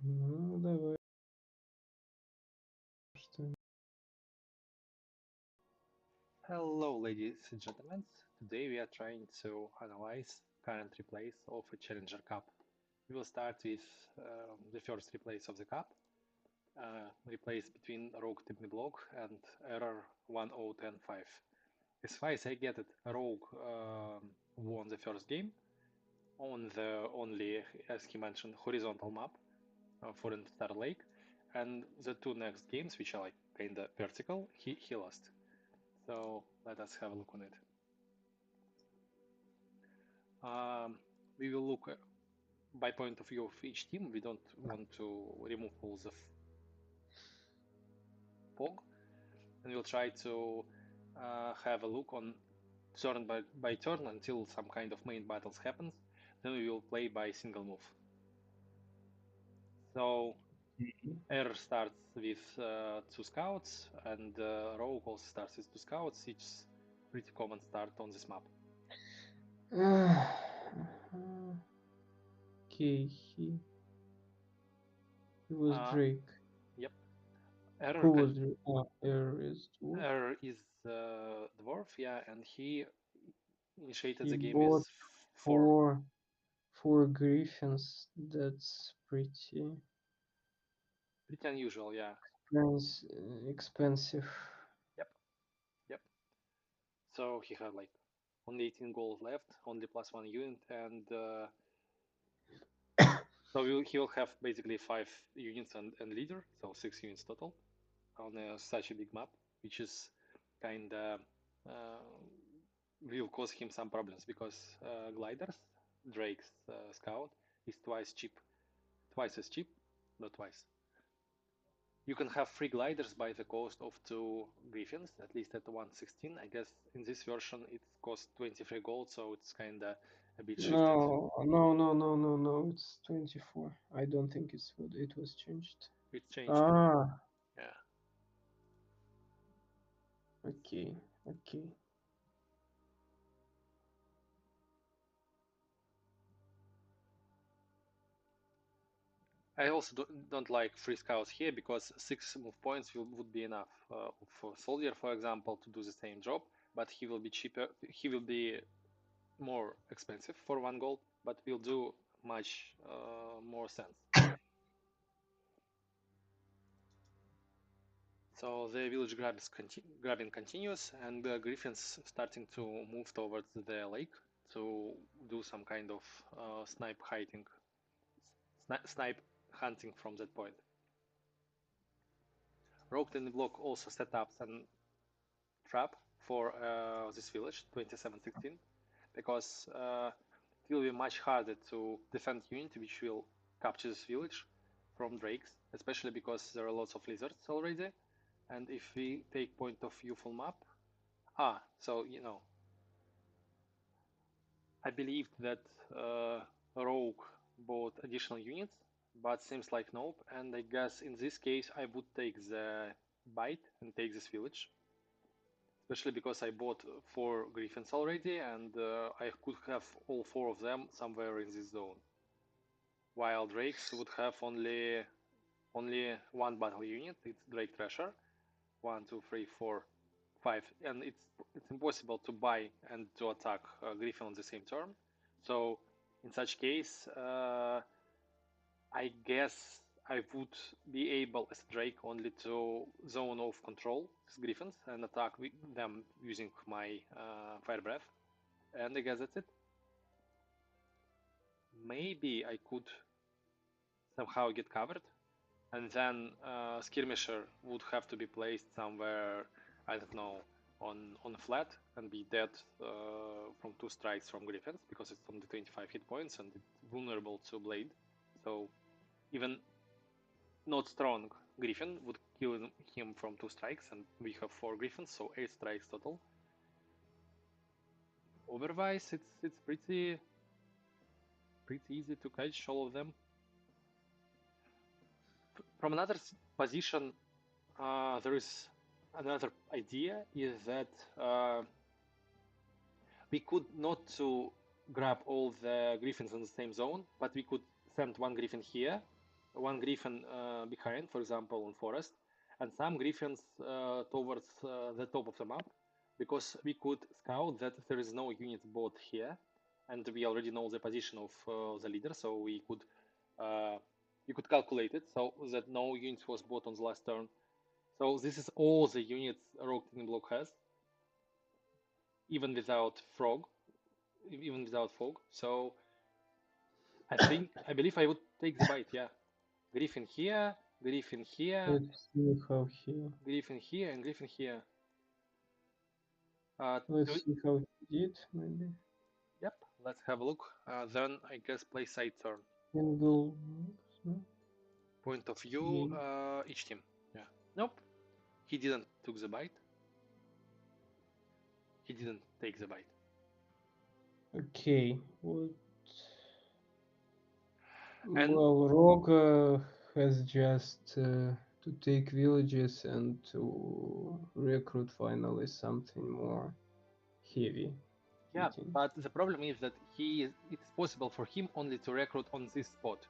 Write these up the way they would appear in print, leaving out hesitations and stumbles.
Ну, давай. Что? Hello, ladies and gentlemen. Today we are trying to analyze current replays of a Challenger Cup. We will start with the first replays of the cup, replays between Rogue Block and ERROR1025. As far as I get it, Rogue won the first game on the only, as he mentioned, horizontal map for Star Lake, and the two next games, which are like kinda vertical, he lost. So let us have a look on it. We will look by point of view of each team. We don't want to remove all the fog, and we'll try to have a look on turn by turn until some kind of main battles happens. Then we will play by single move. So Air starts with 2 scouts, and Rogue also starts with 2 scouts. It's pretty common start on this map. Okay, he was Drake. Yep. Who was Drake? Air is dwarf. Er is dwarf, yeah, and he initiated He the game bought with 4. four griffins. That's pretty Pretty unusual, yeah. expensive. Yep, yep. So he had like only 18 gold left, only +1 unit, and so he will have basically 5 units and leader, so 6 units total on such a big map, which is kinda will cause him some problems because gliders, Drake's scout, is twice as cheap, not twice. You can have 3 gliders by the cost of 2 griffins, at least at 116. I guess in this version it costs 23 gold, so it's kinda a bit shifted. No. It's 24. I don't think it was changed. It's changed. Ah, Yeah. okay. I also don't like 3 scouts here because 6 move points would be enough for soldier, for example, to do the same job, but he will be cheaper. He will be more expensive for 1 gold, but will do much more sense. So the village grabbing continues, and the griffins starting to move towards the lake to do some kind of snipe hunting from that point. Rogue and Block also set up some trap for this village 2716 because it will be much harder to defend unit which will capture this village from drakes, especially because there are lots of lizards already. And if we take point of view full map, so I believed that Rogue bought additional units, but seems like nope. And I guess in this case I would take the bite and take this village, especially because I bought 4 griffins already, and I could have all 4 of them somewhere in this zone. While drakes would have only 1 battle unit. It's Drake Thrasher. 1, 2, 3, 4, 5, and it's impossible to buy and to attack Griffin on the same turn. So in such case, I guess I would be able as Drake only to zone off control these Griffins and attack them using my Fire Breath, and I guess that's it. Maybe I could somehow get covered, and then Skirmisher would have to be placed somewhere, I don't know, on flat and be dead from 2 strikes from Griffins because it's only 25 hit points and it's vulnerable to Blade. So even not strong Griffin would kill him from 2 strikes, and we have 4 Griffins, so 8 strikes total. Otherwise, it's pretty easy to catch all of them. From another position, there is another idea is that we could not to grab all the griffins in the same zone, but we could send 1 griffin here one griffin behind, for example, on forest, and some griffins towards the top of the map, because we could scout that there is no unit bot here, and we already know the position of the leader, so uh, we could calculate it so that no unit was bought on the last turn. So this is all the units Rogue Team Block has, even without frog, even without fog. So I believe I would take the bite. Yeah, Griffin here, Griffin here, Let's see how he. Griffin here, and Griffin here. Let's see how he did. Maybe Yep, let's have a look. Then I guess play side turn. single. No? Point of view, Okay. each team. Yeah. Nope, he didn't took the bite. He didn't take the bite. Okay. What? And Well, Rogue has just to take villages and to recruit finally something more heavy yeah, hitting. but the problem is that it's possible for him only to recruit on this spot,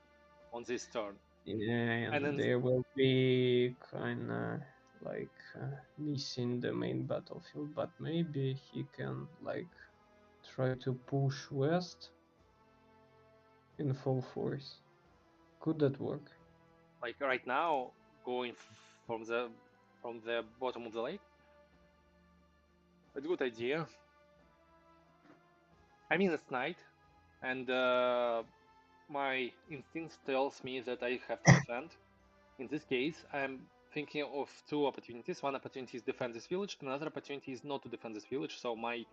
on this turn. And And then they will be kinda like missing the main battlefield, but maybe he can like try to push west in full force. Could that work? like right now, going from the bottom of the lake, it's a good idea. I mean, it's night, and my instinct tells me that I have to defend. In this case, I'm thinking of two opportunities. One opportunity is defend this village, another opportunity is not to defend this village. So my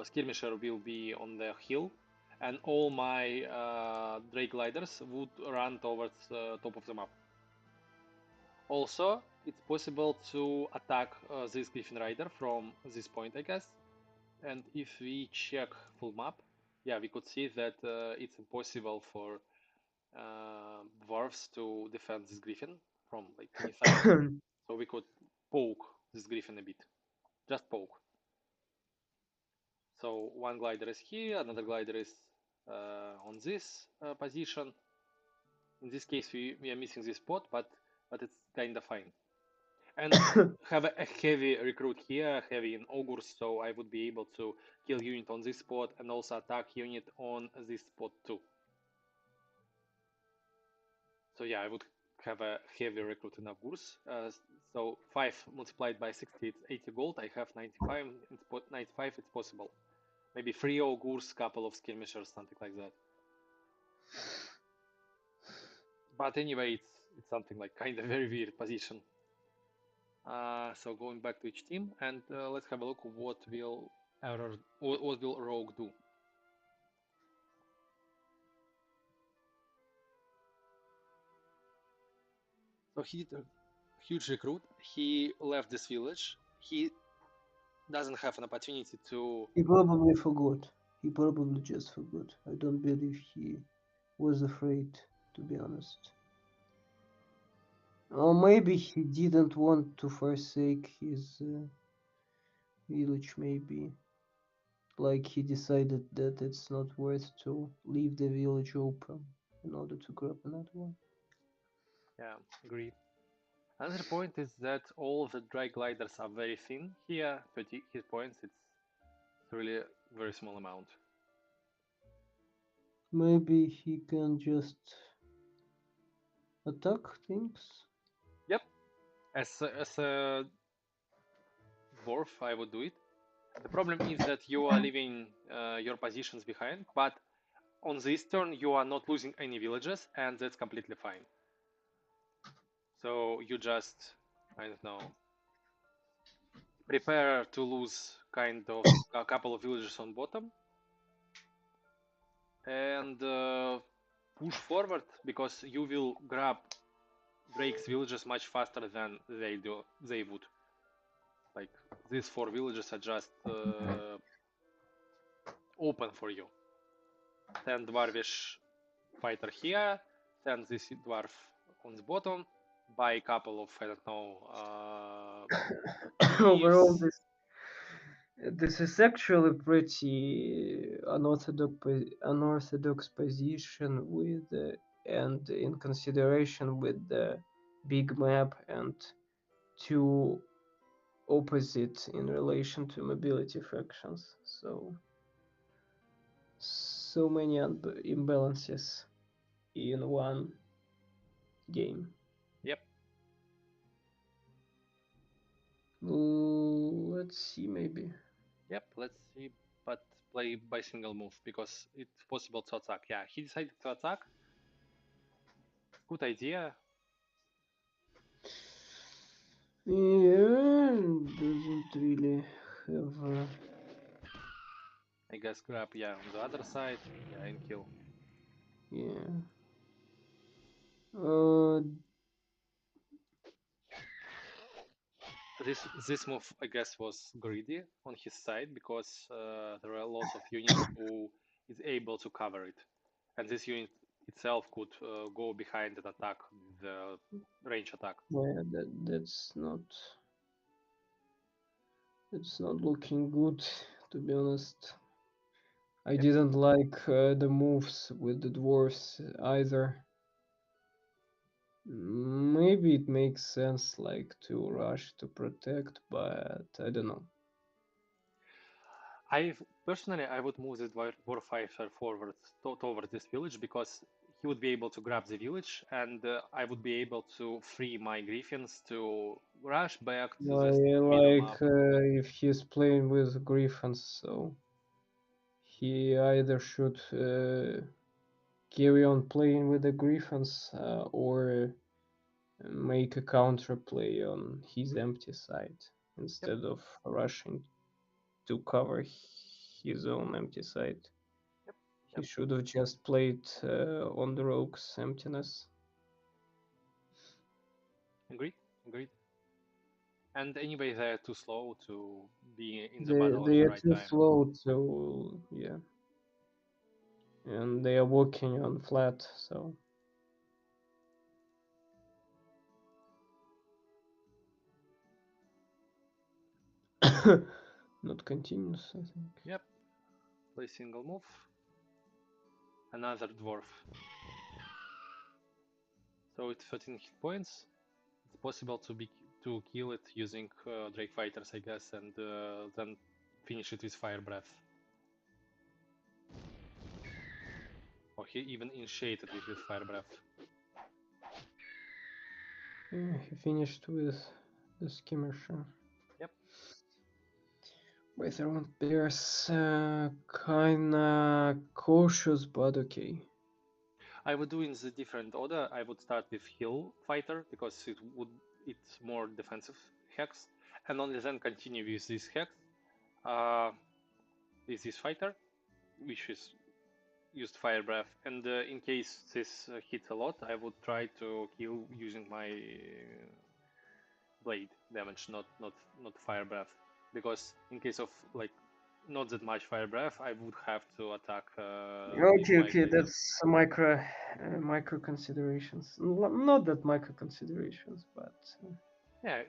skirmisher will be on the hill, and all my Drake gliders would run towards top of the map. Also, it's possible to attack this Griffin Rider from this point, I guess. And if we check full map, yeah, we could see that it's impossible for dwarves to defend this griffin from like any side. So we could poke this griffin a bit, just poke. So one glider is here, another glider is on this position. In this case, we are missing this spot, but it's kind of fine. And have a heavy recruit here, heavy in augurs, so I would be able to kill unit on this spot and also attack unit on this spot too. So yeah, I would have a heavy recruit in augurs. So 5 multiplied by 60, it's 80 gold. I have 95. 95, it's possible. Maybe 3 augurs, couple of skirmishers, something like that. But anyway, it's something like kind of very weird position. So going back to each team, and let's have a look what will Rogue do. So he did a huge recruit. He left this village. He doesn't have an opportunity to. He probably forgot. He probably just forgot. I don't believe he was afraid, to be honest. Or maybe he didn't want to forsake his village, maybe. Like he decided that it's not worth to leave the village open in order to grab another one. Yeah, agree. Another point is that all the dry gliders are very thin here. 30 hit points, it's really a very small amount. Maybe he can just attack things. Yep, as a dwarf, I would do it. The problem is that you are leaving your positions behind, but on this turn you are not losing any villages, and that's completely fine. So you just, I don't know, prepare to lose kind of a couple of villages on bottom, and push forward because you will grab Drake's villages much faster than they would. Like these 4 villages are just open for you. Then dwarvish fighter here, then this dwarf on the bottom, buy a couple of I don't know Overall, beeves. this is actually pretty unorthodox position with and in consideration with the big map and two opposite in relation to mobility factions. So many imbalances in one game. Yep. Let's see, maybe. Yep. Let's see. But play by single move because it's possible to attack. Yeah, he decided to attack. Good idea. Yeah, doesn't really have. I guess grab, yeah, on the other side. Yeah, and kill. Yeah. Uh, This move, I guess, was greedy on his side because there are lots of units who is able to cover it, and this unit itself could go behind and attack the range attack. yeah, that's not looking good, to be honest. I Yep. didn't like the moves with the dwarfs either. Maybe it makes sense, like to rush to protect, but I don't know. I personally I would move the dwarf fighter forward toward this village because he would be able to grab the village, and I would be able to free my griffins to rush back to this middle Like map. if he's playing with griffins, so he either should carry on playing with the griffins or make a counter play on his empty side Yep. instead of rushing to cover his own empty side. Yep. He Yep. should have just played on the rogue's emptiness. Agreed. Agreed. And anyway, they're too slow to be in the They battle at they the are right too time. slow to, yeah, and they are walking on flat, so not continuous, I think. Yep. Play single move. Another dwarf. So it's 13 hit points. It's possible to kill it using Drake Fighters, I guess, and then finish it with Fire Breath. Or he even initiated it with Fire Breath. Yeah, he finished with the skirmisher. Yep. With around pairs, kinda cautious, but okay. I would do in the different order. I would start with Heal Fighter because it's more defensive hex, and only then continue with this hex, uh, with this fighter, which is used Fire Breath. And in case this hits a lot, I would try to kill using my blade damage, not Fire Breath, because in case of like not that much Fire Breath, I would have to attack with Okay, my okay, blade. that's micro considerations. Not that micro considerations, but Yeah,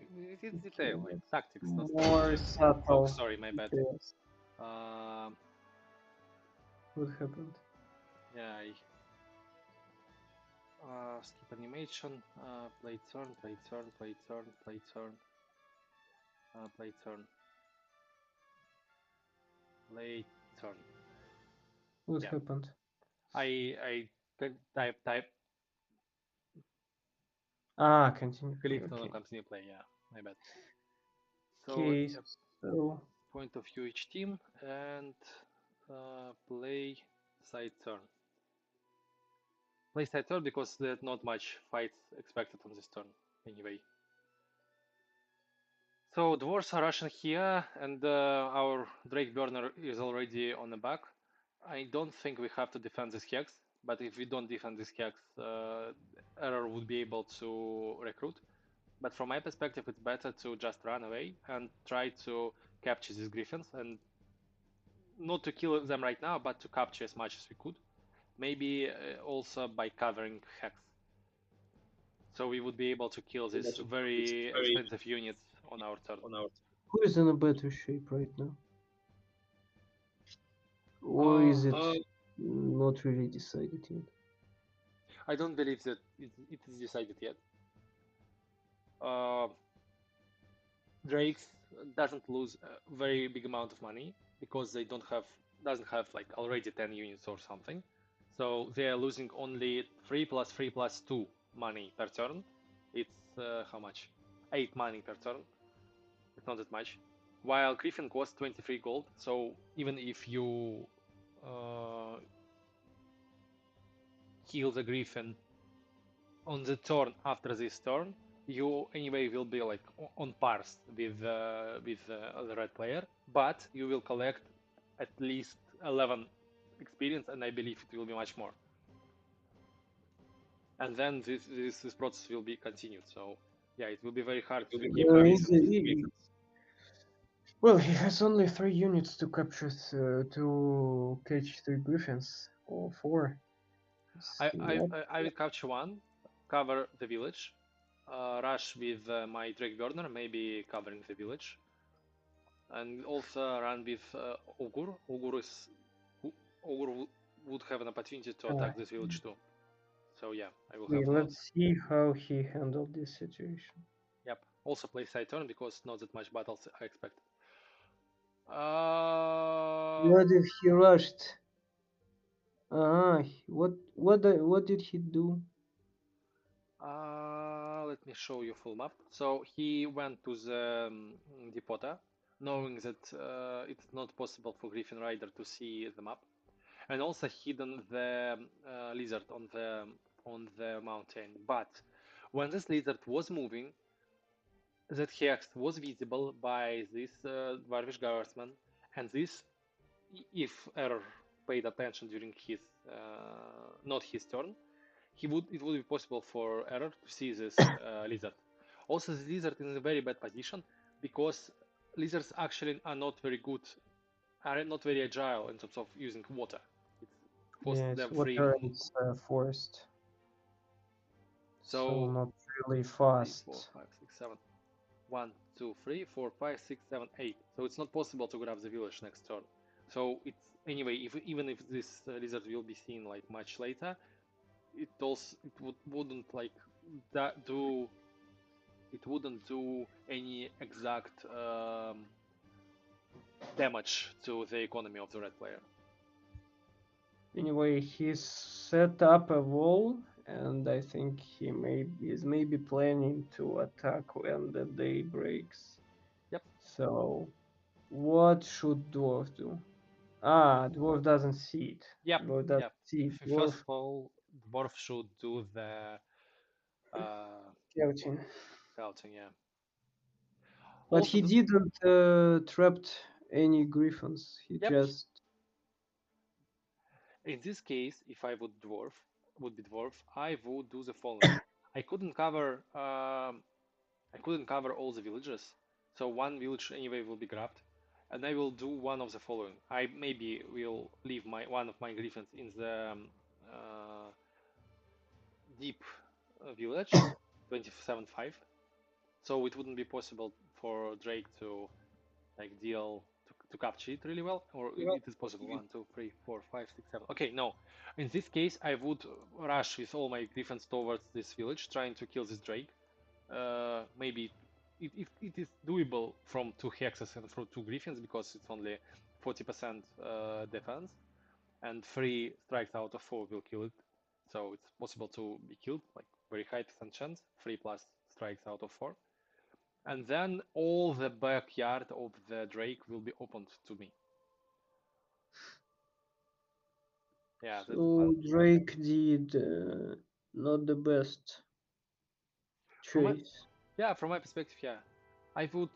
it's okay, detail, like that's tactics, not more strategy. Oh, subtle sorry, my bad. details. Um, What happened? yeah, I skip animation, play turn, play turn, play turn, play turn, play turn, play turn. What Yeah, happened? I type Continue play. clicked on a Okay. continue play. Yeah, my bad. So Okay, yeah, so point of view each team and play side turn. Play side turn because there's not much fights expected on this turn anyway. So dwarves are rushing here, and our Drake Burner is already on the back. I don't think we have to defend this hex, but if we don't defend this hex, Error would be able to recruit. But from my perspective, it's better to just run away and try to capture these griffins, and not to kill them right now, but to capture as much as we could. Maybe also by covering hex. So we would be able to kill these very expensive units on our turn. who is in a better shape right now? Or Uh, is it not really decided yet? I don't believe that it is decided yet. Uh, Drake's doesn't lose a very big amount of money because they doesn't have like already 10 units or something. So they are losing only 3 plus 3 plus 2 money per turn. It's how much? 8 money per turn. It's not that much. While Griffin costs 23 gold, so even if you uh, kill the Griffin on the turn after this turn, you anyway will be like on pars with the red player, but you will collect at least 11 experience, and I believe it will be much more. And then this process will be continued. So yeah, it will be very hard to keep the Griffins. Well, he has only 3 units to capture to catch 3 griffins or 4. It's I I not. I will capture one, cover the village, rush with my Drake Burner, maybe covering the village, and also run with Ogur. Ogur would have an opportunity to Uh, attack this village too. So yeah, I will okay, have. let's see how he handled this situation. Yep. Also play side turn because not that much battles I expect. Uh, What if he rushed? What did he do? Let me show you full map. So he went to the Depota, knowing that it's not possible for Griffin Rider to see the map, and also hidden the lizard on the mountain. But when this lizard was moving, that hex was visible by this dwarvish guardsman, and this, if Error paid attention during his not his turn, it would be possible for Error to see this lizard. Also, the lizard is in a very bad position because lizards actually are not very agile in terms of using water. It costs Yeah, it's them free. water and it's forest, so So not really 3, 4, fast. 5, 6, 7. 1, 2, 3, 4, 5, 6, 7, 8. So it's not possible to grab the village next turn. So it's anyway, even if this lizard will be seen like much later, wouldn't like do it wouldn't do any exact damage to the economy of the red player. Anyway, he set up a wall, and I think is maybe planning to attack when the day breaks. Yep. So, what should dwarf do? Ah, dwarf doesn't see it. Yep. Dwarf doesn't Yep. see it. First Dwarf of all, dwarf should do the uh, scouting. scouting. Yeah. But Also, he didn't trapped any griffins. He yep. just In this case, if I would be dwarf, I would do the following. I couldn't cover all the villages, so one village anyway will be grabbed, and I will do one of the following. I maybe will leave one of my griffins in the deep village, 27-5, so it wouldn't be possible for Drake to like deal to capture it really well, or it is possible. 1, 2, 3, 4, 5, 6, 7. Okay, no. In this case, I would rush with all my griffins towards this village, trying to kill this Drake. Maybe it is doable from 2 hexes and from 2 griffins because it's only 40% defense, and 3 strikes out of 4 will kill it. So it's possible to be killed, like very high percent chance, 3 plus strikes out of 4. And then all the backyard of the Drake will be opened to me. Yeah, that's the plan. so Drake did not the best From my choice. from my perspective, yeah, I would.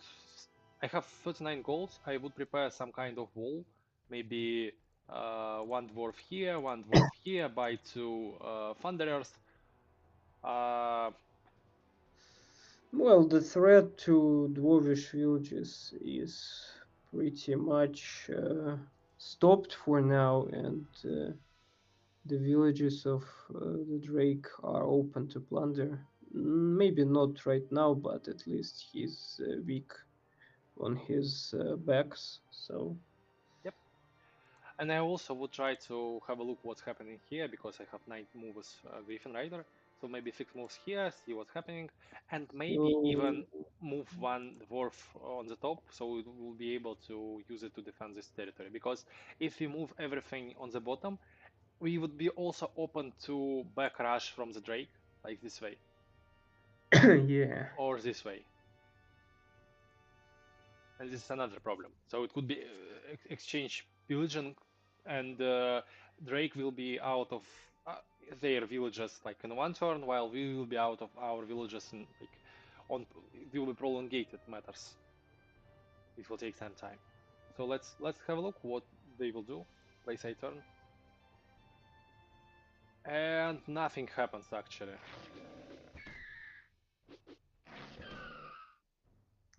I have 39 goals. I would prepare some kind of wall, maybe one dwarf here, one dwarf here, by 2 thunderers. Uh, Well, the threat to dwarvish villages is pretty much stopped for now, and the villages of the Drake are open to plunder. Maybe not right now, but at least he's weak on his backs. So yep. And I also would try to have a look what's happening here because I have 9 moves Griffin Rider. So maybe 6 moves here, see what's happening, and maybe So even move one dwarf on the top so we will be able to use it to defend this territory. Because if we move everything on the bottom, we would be also open to back rush from the Drake, like this way, yeah. or this way. And this is another problem. So it could be exchange pillaging, and Drake will be out of their villages like in one turn, while we will be out of our villages in like on. It will be prolongated matters. It will take some time. So let's have a look what they will do. Place a turn, and nothing happens actually.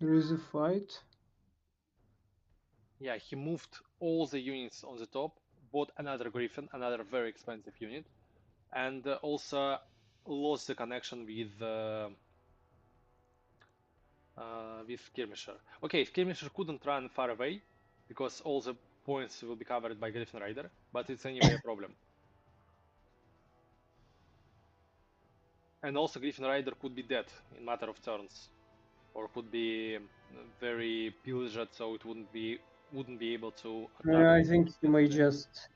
There is a fight. Yeah, he moved all the units on the top, bought another Griffin, another very expensive unit, and also lost the connection with Skirmisher. Okay, Skirmisher couldn't run far away because all the points will be covered by Griffin Rider, but it's anyway a problem. And also Griffin Rider could be dead in matter of turns, or could be very pillaged, so it wouldn't be able to attack. I think he may Actually. just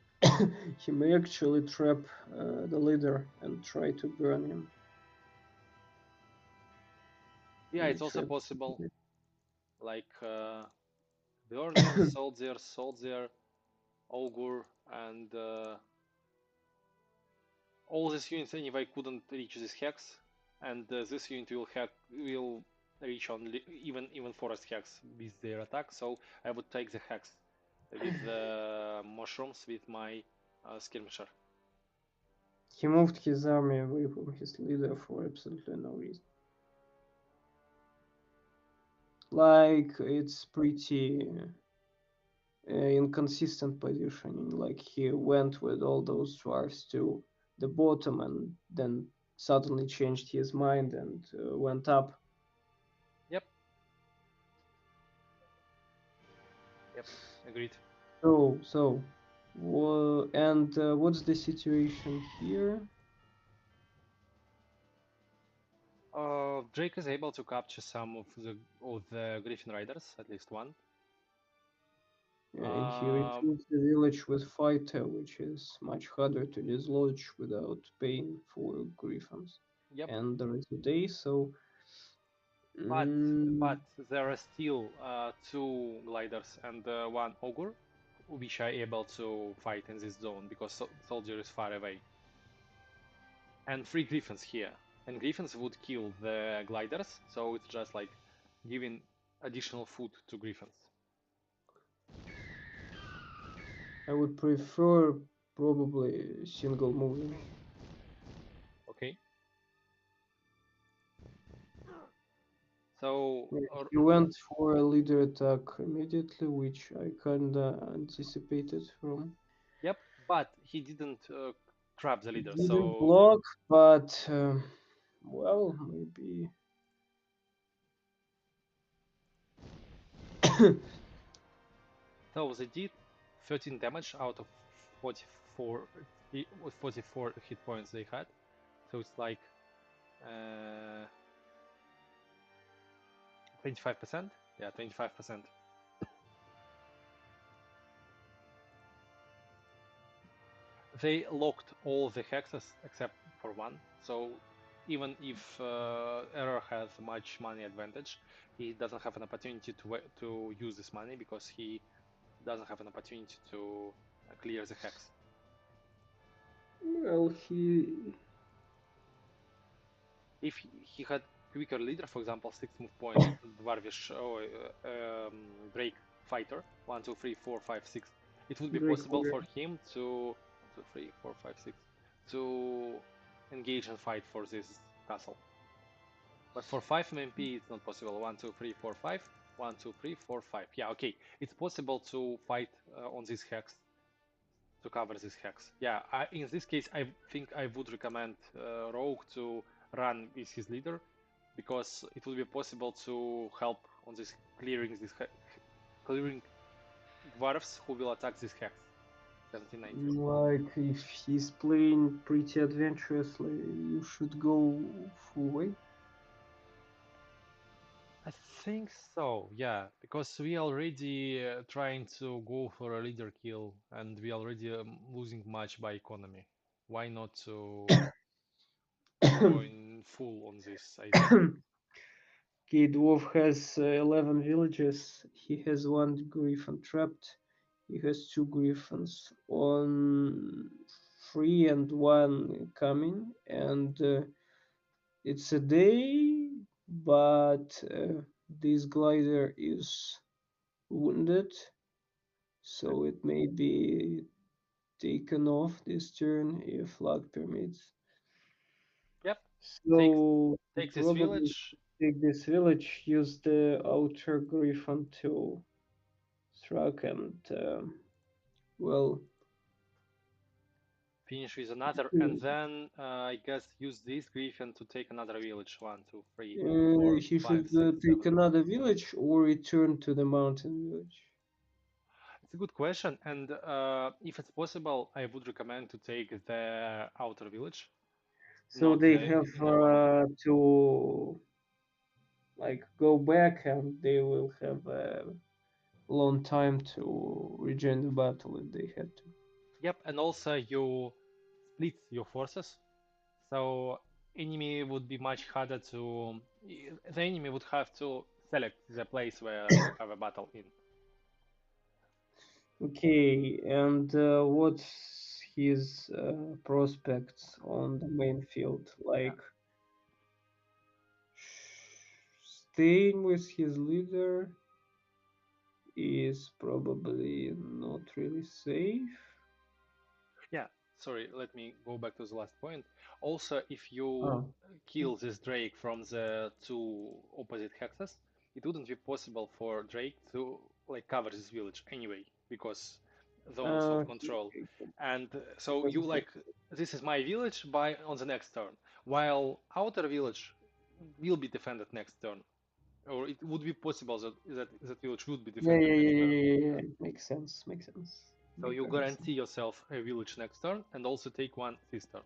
he may actually trap the leader and try to burn him. Yeah, May it's also trap. possible, like Burning, Soldier, Augur, and all these units anyway couldn't reach this hex, and this unit will reach only even forest hex with their attack. So I would take the hex with the mushrooms with my skirmisher. He moved his army away from his leader for absolutely no reason. Like it's pretty inconsistent positioning. Like he went with all those dwarfs to the bottom and then suddenly changed his mind and went up. Yep, yep, agreed. And what's the situation here? Drake is able to capture some of the Griffin Riders, at least one. And he Uh, retreats the village with fighter, which is much harder to dislodge without paying for griffins. yep, And there is a day, so but mm, but there are still 2 gliders and 1 ogre, which are able to fight in this zone because soldier is far away, and 3 griffins here, and griffins would kill the gliders, so it's just like giving additional food to griffins. I would prefer probably single moving. Okay, so Yeah, he went for a leader attack immediately, which I kinda anticipated from. yep, but he didn't grab the leader, Didn't so block, but well, maybe. so they did 13 damage out of 44 44 hit points they had, so it's like 25%. Yeah, 25%. They locked all the hexes except for one. So even if Error has much money advantage, he doesn't have an opportunity to use this money because he doesn't have an opportunity to clear the hex. Well, If he had quicker leader, for example, 6 move points, Dwarvish or Drake fighter, 1, 2, 3, 4, 5, 6, it would be Drake possible Warrior. for him to 1, 2, 3, 4, 5, 6 to engage and fight for this castle. But for 5 MMP, it's not possible. 1, 2, 3, 4, 5. 1, 2, 3, 4, 5. Yeah, okay. It's possible to fight on this hex, to cover this hex. Yeah, in this case, I think I would recommend Rogue to run with his leader because it would be possible to help on clearing dwarves who will attack this hex. 1790. Like if he's playing pretty adventurously, you should go full way. I think so, yeah, because we already trying to go for a leader kill and we already losing much by economy. Why not to go in full on this idea? Okay, dwarf has 11 villages. He has one griffin trapped. He has two griffins on free and one coming, and it's a day, but this glider is wounded, so it may be taken off this turn if luck permits. Yep, take So take this probably village, take this village, use the outer griffin to struck, and well, finish with another, and then I guess use this griffin to take another village. One, two, three, four, he five, should six, take seven. another village or return to the mountain village. It's a good question, and if it's possible, I would recommend to take the outer village, So not they the have inner one. to like go back, and they will have a long time to rejoin the battle if they had to. Yep, and also you split your forces, so enemy would be much harder to. The enemy would have to select the place where to have a battle in. Okay, and what's his prospects on the main field? Yeah. Like staying with his leader is probably not really safe. Yeah, sorry, let me go back to the last point. Also, if you Oh, kill this Drake from the two opposite hexes, it wouldn't be possible for Drake to like cover this village anyway, because zones of okay, control. okay, And so because you of it. like this is my village by on the next turn, while outer village will be defended next turn, or it would be possible that village would be Yeah, defended yeah, next yeah, yeah, turn. yeah, yeah, yeah. Makes sense, makes sense. So Make you perfect sense. guarantee yourself a village next turn and also take one this turn.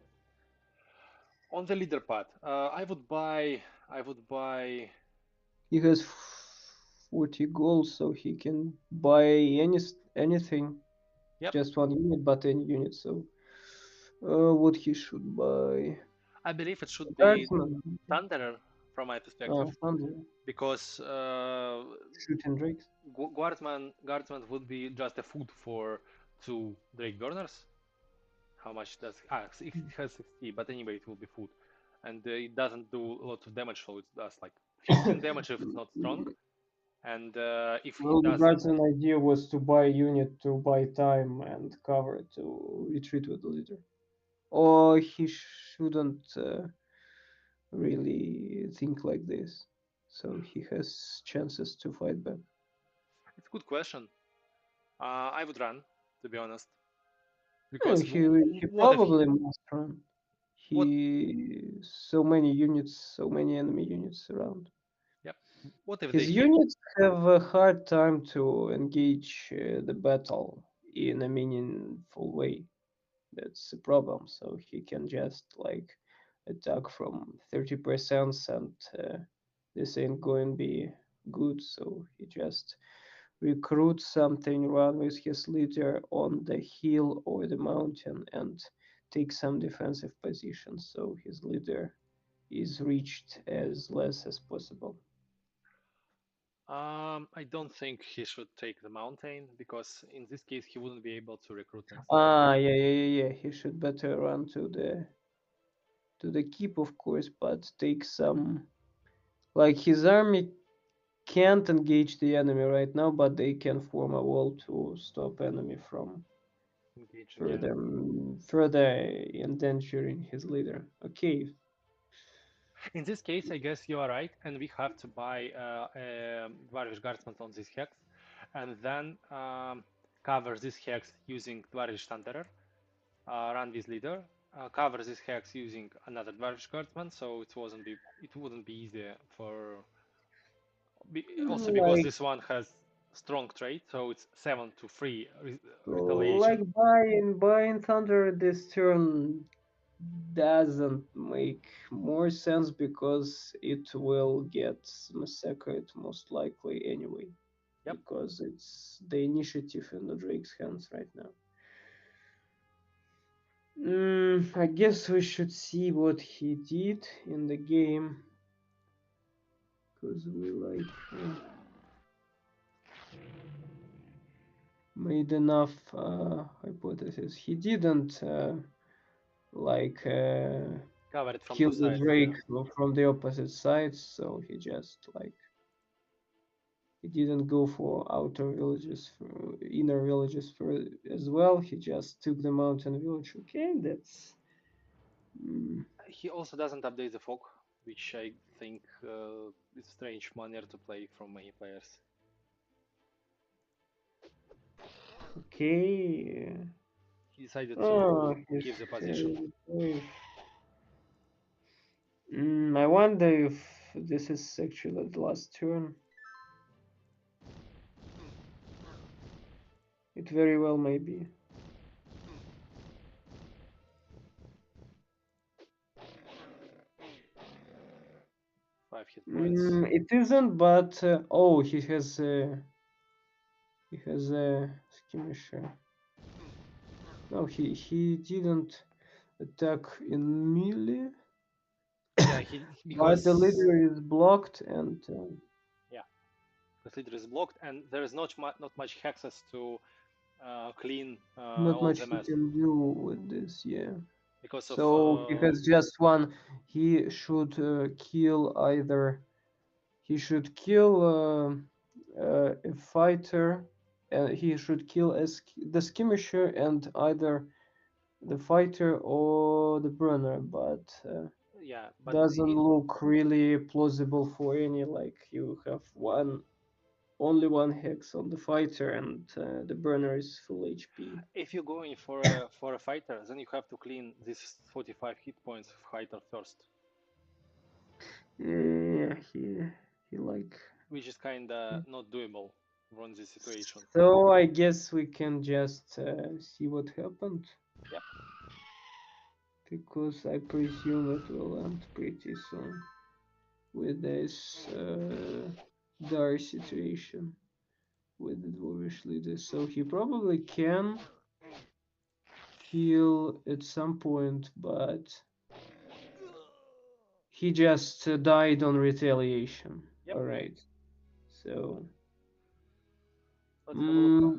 On the leader path, I would buy. He has 40 gold, so he can buy anything, Yep, just one unit, but any unit. So, what he should buy? I believe it should be Guardsman, Thunderer from my perspective Thunder, because shooting drakes. Guardsman would be just a food for two Drake burners. How much does it has 60, but anyway it will be food, and it doesn't do a lot of damage, so it does like 15 damage if it's not strong, and if Well, it the does. Guardsman idea was to buy a unit to buy time and cover to retreat with the leader. Or he shouldn't really think like this, so he has chances to fight back. It's a good question. I would run, to be honest, No, because he what if probably must run. what? He so many units, so many enemy units around. Yep. What if they His hit? units have a hard time to engage the battle in a meaningful way. That's the problem. So he can just like attack from 30% and this ain't going to be good. So he just recruits something, run with his leader on the hill or the mountain and take some defensive positions so his leader is reached as less as possible. I don't think he should take the mountain because in this case he wouldn't be able to recruit next turn. Ah, yeah, yeah, yeah, yeah. He should better run to the keep, of course, but take some. Like his army can't engage the enemy right now, but they can form a wall to stop enemy from Engaging, yeah. further further endangering his leader. Okay. In this case, I guess you are right, and we have to buy Dwarvish Guardsman on this hex, and then cover this hex using Dwarvish Thunderer, run this leader, cover this hex using another Dwarvish Guardsman, so it wouldn't be easy for also because Like this one has strong trade, so it's 7 to 3 Like retaliation. buying Thunder this turn doesn't make more sense because it will get massacred most likely anyway. Yep. Because it's the initiative in the Drake's hands right now. I guess we should see what he did in the game. Because we made enough hypotheses. He didn't like Cover it from kill two the sides. Yeah. Drake from the opposite sides, so he just like he didn't go for outer villages, for inner villages for as well. He just took the mountain village. Okay, that's He also doesn't update the fog, which I think is a strange manner to play from many players. okay. He decided Oh, to keep the position. I wonder if this is actually the last turn. It very well may be. 5 hit points. It isn't, but oh, he has a skirmisher. No, he didn't attack in melee, Yeah, he but the because leader is blocked and yeah, because leader is blocked and there is not much access to clean not all much the he mess can do with this. Yeah. because of So he has just one. He should kill either. He should kill a fighter. He should kill the skirmisher and either the fighter or the burner, but yeah, but doesn't look really plausible for any. Like you have only one hex on the fighter, and the burner is full HP. if you're going for a fighter, then you have to clean these 45 hit points of fighter first, Yeah, he like. which is kinda not doable from this situation. So I guess we can just see what happened Yep. because I presume it will end pretty soon with this dire situation with the dwarvish leader. So he probably can heal at some point, but he just died on retaliation. Yep. All right. So Let's have a look.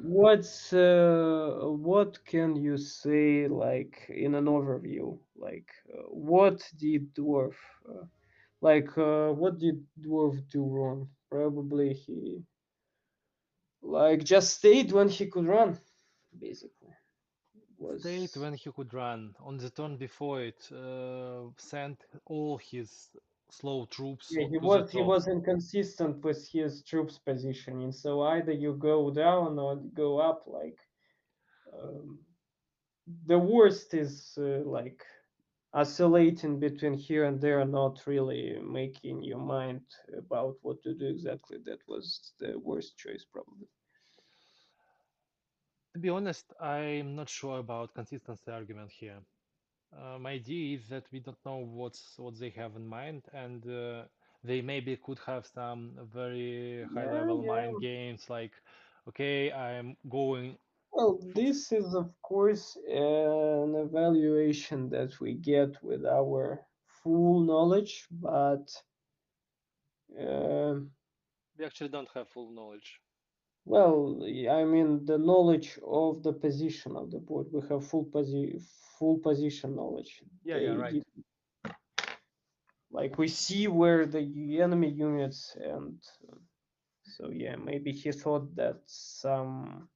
what can you say like in an overview? Like what did dwarf what did dwarf do wrong? Probably he like just stayed when he could run, basically. Stayed Was when he could run. On the turn before it, sent all his slow troops Yeah, to the he top. was inconsistent with his troops positioning. So either you go down or go up. Like um, the worst is like oscillating between here and there, not really making your mind about what to do exactly. That was the worst choice, probably. To be honest, I'm not sure about consistency argument here. My idea is that we don't know what they have in mind, and they maybe could have some very high Yeah, level yeah. mind games like, okay, I'm going. Well, this is of course an evaluation that we get with our full knowledge, but uh, We actually don't have full knowledge. well, I mean the knowledge of the position of the board. We have full position knowledge. Yeah, yeah, They right. did like we see where the enemy units and so yeah, maybe he thought that some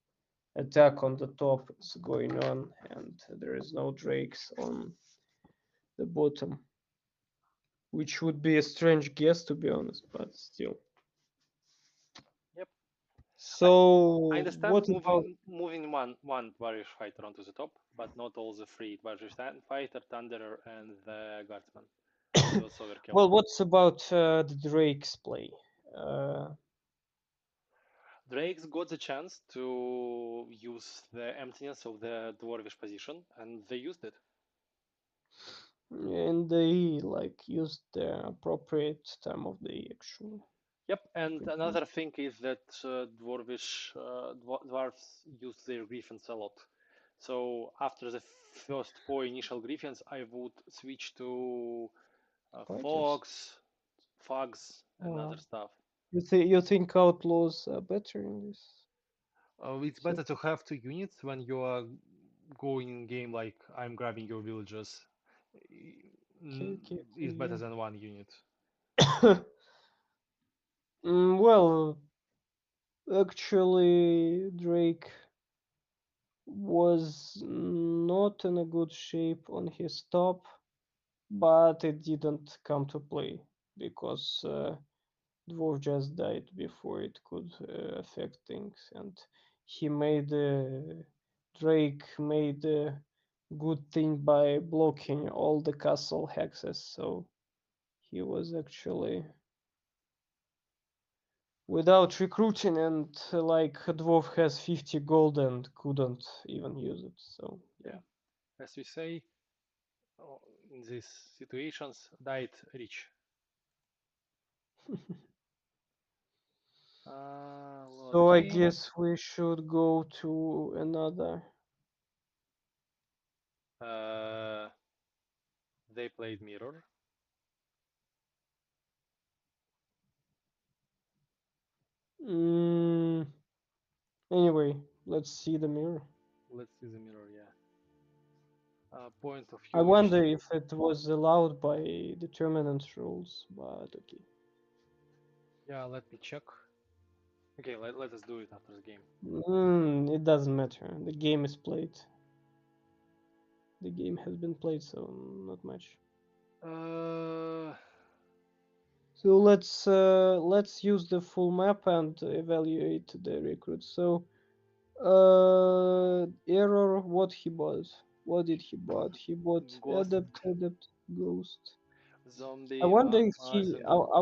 attack on the top is going on and there is no drakes on the bottom, which would be a strange guess to be honest, but still. Yep. I So understand what about moving one Dwarvish fighter onto the top, but not all the three Dwarvish fighter, Thunderer, and the Guardsman. It was overkill. well, what's about the Drake's play? Uh, Drake's got the chance to use the emptiness of the dwarvish position, and they used it. And they like used the appropriate time of day actually. Yep, and Pretty another thing is that dwarvish dwarves use their griffins a lot. So after the first four initial griffins, I would switch to fighters. fogs, and other stuff. You think outlaws are better in this It's better to sense? have two units when you are going in game like I'm grabbing your villagers. Okay, okay, Is better okay, than one unit. yeah. Well, actually, Drake was not in a good shape on his top, but it didn't come to play because Dwarf just died before it could affect things, and he made Drake made a good thing by blocking all the castle hexes, so he was actually without recruiting, and like Dwarf has 50 gold and couldn't even use it, so Yeah, as we say, in these situations, died rich. yeah. Load So I game. guess we should go to another. Uh, they played mirror. Mm, anyway, let's see the mirror. Let's see the mirror. Yeah. Point of I view each wonder team. if it was allowed by determinant rules, but okay. Yeah, let me check. Okay, let us do it after the game. It doesn't matter. The game is played. The game has been played, so not much. Uh, So let's use the full map and evaluate the recruits. So error. What he bought? What did he bought? He bought Ghost, adept, ghost. I zombie, wonder if vampires, he. and I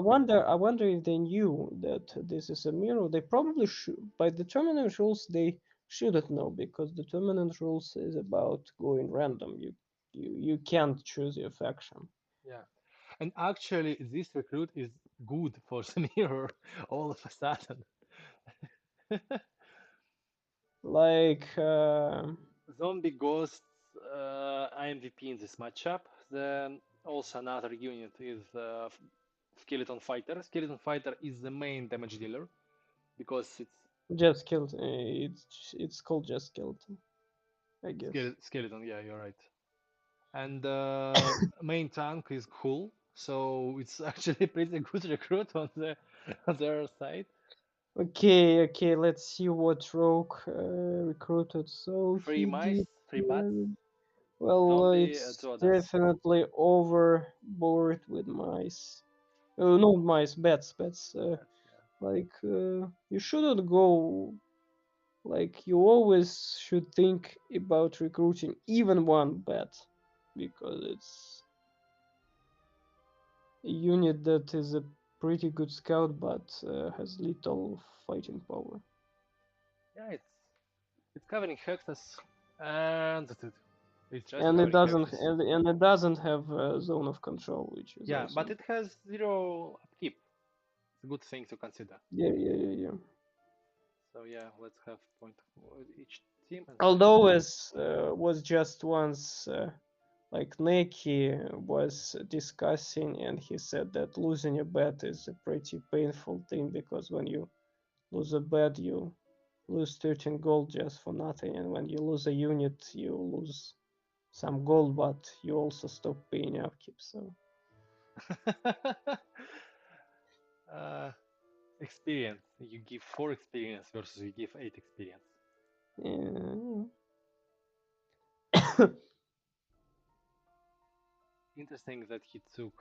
wonder if they knew that this is a mirror. They probably should. By determinant rules, they shouldn't know because determinant rules is about going random. You can't choose your faction. yeah. And actually, this recruit is good for the mirror all of a sudden. Like Zombie Ghosts IMVP in this matchup. Then also another unit is Skeleton Fighter. Skeleton Fighter is the main damage dealer because it's just skeleton. It's called just skeleton, I guess. skeleton. Yeah, you're right. And main tank is cool, so it's actually pretty good recruit on the other side. Okay, okay. Let's see what rogue recruited. So Three he mice, did. three bats, Well, zombie, it's two others. definitely overboard with mice. No mice, bats. Bats, yeah. You shouldn't go. Like you always should think about recruiting even one bat, because it's a unit that is a pretty good scout but has little fighting power. Yeah, it's covering hexes, and that's it. It's just And it covering doesn't hexes. and it doesn't have a zone of control, which is Yeah, but awesome. it has zero upkeep. It's a good thing to consider. Yeah. So yeah, let's have point of each team and see. Although as was just once like Neki was discussing, and he said that losing a bet is a pretty painful thing because when you lose a bet, you lose 13 gold just for nothing, and when you lose a unit, you lose some gold, but you also stop paying upkeep. So uh, experience. You give 4 experience versus you give 8 experience. yeah. Interesting that he took.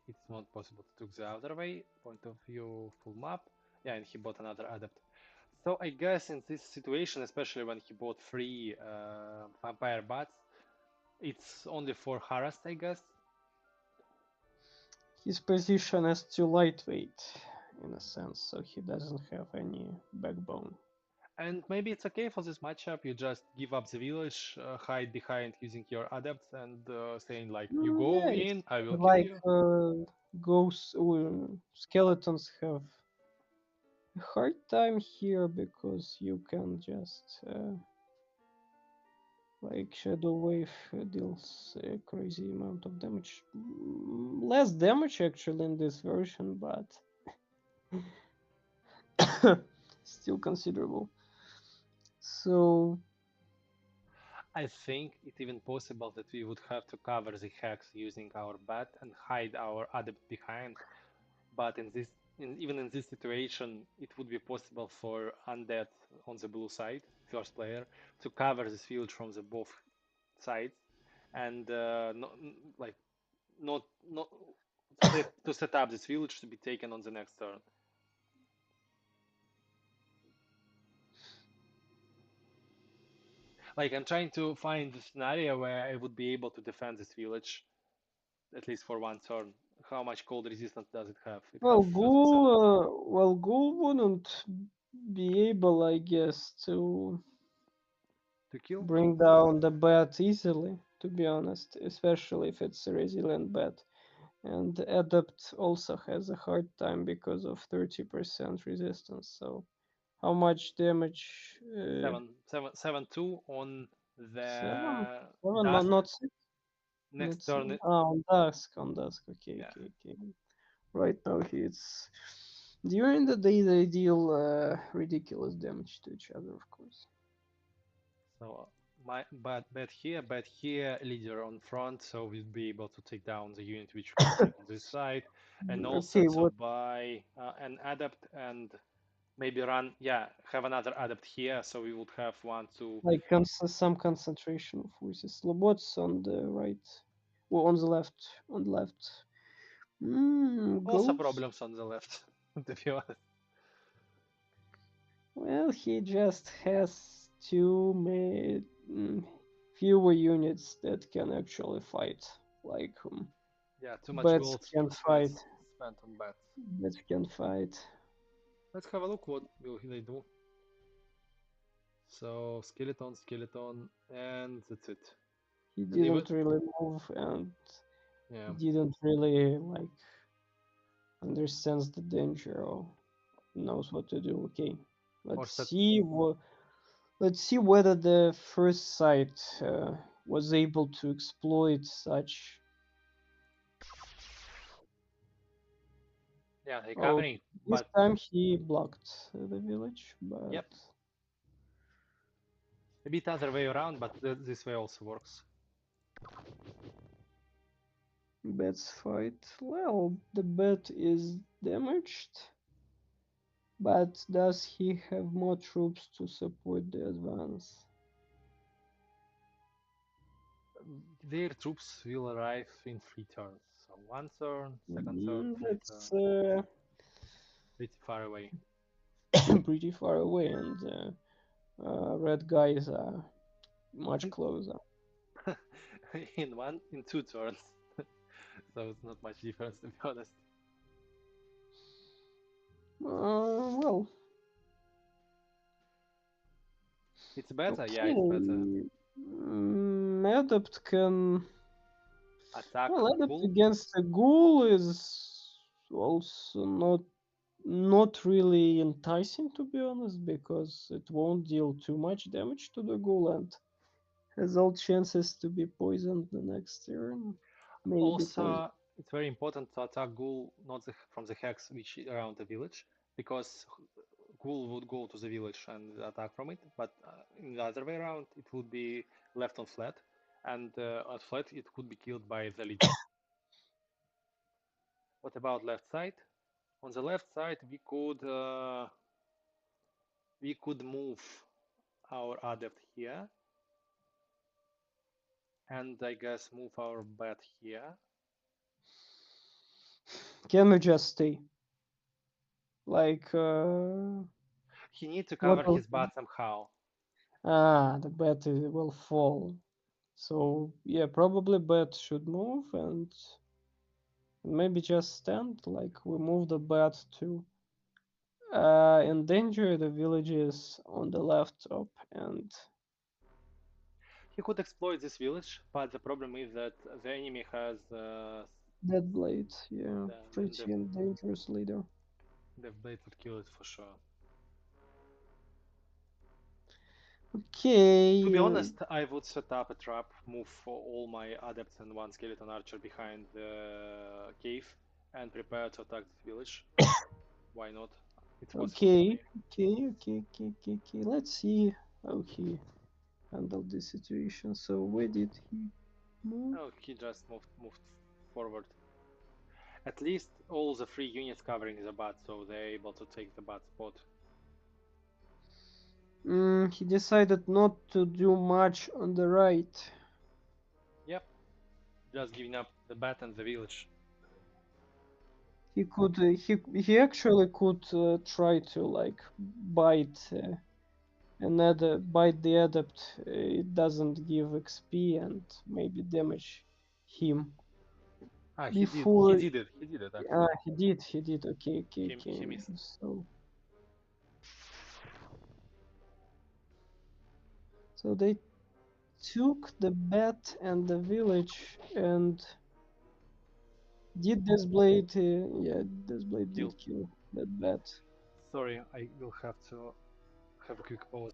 It's not possible to took the other way. Point of view, full map. Yeah, and he bought another adept. So I guess in this situation, especially when he bought 3 vampire bats, it's only for harassed, I guess. His position is too lightweight. in a sense, so he doesn't have any backbone. And maybe it's okay for this matchup. You just give up the village, hide behind using your adepts, and saying like, "You go Yeah, in, it's I will kill like you." ghosts, skeletons have a hard time here because you can just like Shadow Wave deals a crazy amount of damage. Less damage actually in this version, but still considerable. So I think it's even possible that we would have to cover the hex using our bat and hide our adept behind. But even in this situation, it would be possible for undead on the blue side, first player, to cover this field from the both sides, and like not to set up this village to be taken on the next turn. Like I'm trying to find a scenario where I would be able to defend this village at least for one turn. How much cold resistance does it have? It has 30%. Ghoul wouldn't be able, I guess, to To kill? bring down the bat easily, to be honest, especially if it's a resilient bat. And Adept also has a hard time because of 30% resistance. So how much damage? Seven, 2 on Seven? the Seven? No, dusk. not six. Next Not turn, seven. Ah, on dusk. On dusk. Okay, yeah. okay, okay. Right now it's during the day they deal ridiculous damage to each other, of course. So my bad here, leader on front, so we'll be able to take down the unit which control this side, and also Okay, to what buy an adept and maybe run, yeah, have another adept here, so we would have one to like some concentration of forces? Lobots on the right, or on the left? On the left. also Ghost. problems on the left, to be honest. Well, he just has too many fewer units that can actually fight. Like Yeah, too much bats gold can spent fight. spent on bats. Bats can fight. Let's have a look what will they do. So skeleton, and that's it. He And even didn't really move and yeah, didn't really like understands the danger or knows what to do. Okay, or let's set. see what. Let's see whether the first site was able to exploit such. Yeah, Oh, recovering, this but time he blocked the village, but yep, a bit other way around, but this way also works. Bat's fight. Well, the bat is damaged, but does he have more troops to support the advance? Their troops will arrive in 3 turns. So one turn, second turn, third turn, That's pretty far away. pretty far away, and red guys are much And closer. in 2 turns, so it's not much difference to be honest. Well, It's better, yeah, it's better. okay. Adept can. Attack Well, Adept ghoul. against a ghoul is also not really enticing, to be honest, because it won't deal too much damage to the ghoul and has all chances to be poisoned the next turn. Maybe poisoned. Also, it's very important to attack ghoul not from the hex which is around the village, because ghoul would go to the village and attack from it, but in the other way around, it would be left on flat, and on flat it could be killed by the leader. What about left side? On the left side, we could move our adept here, and I guess move our bat here. Can we just stay? Like, He needs to what cover else? his bat somehow. Ah, the bat will fall. So, yeah, probably bat should move and maybe just stand. Like, we move the bat too. endanger the villages on the left top and He could exploit this village, but the problem is that the enemy has Dead Blade. Yeah, and pretty dangerous leader. the blade would kill it for sure. To be Okay. honest, I would set up a trap, move for all my adepts and one skeleton archer behind the cave, and prepare to attack this village. Why not? It's possible for me. Okay. Let's see how he handled this situation. So where did he move? Oh, he just moved forward. At least all the 3 units covering the bat, so they're able to take the bat spot. He decided not to do much on the right. Yep, just giving up the bat and the village. He could he actually could try to like bite bite the adept. It doesn't give XP and maybe damage him Ah, he did. He before. did it. He did it actually. He did. Okay. He missed. So they took the bat and the village, and did this blade? This blade Kill. did kill that bat. Sorry, I will have to have a quick pause.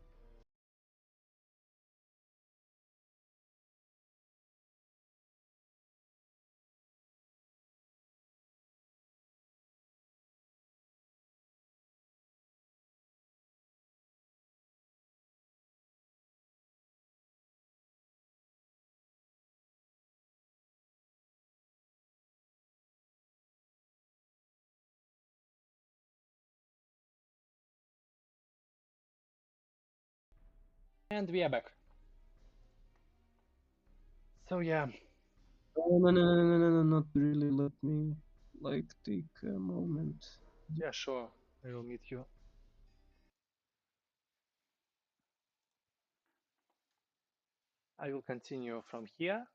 And we are back. So yeah, Oh, no, not really. Let me like take a moment. yeah, sure. I will meet you. I will continue from here.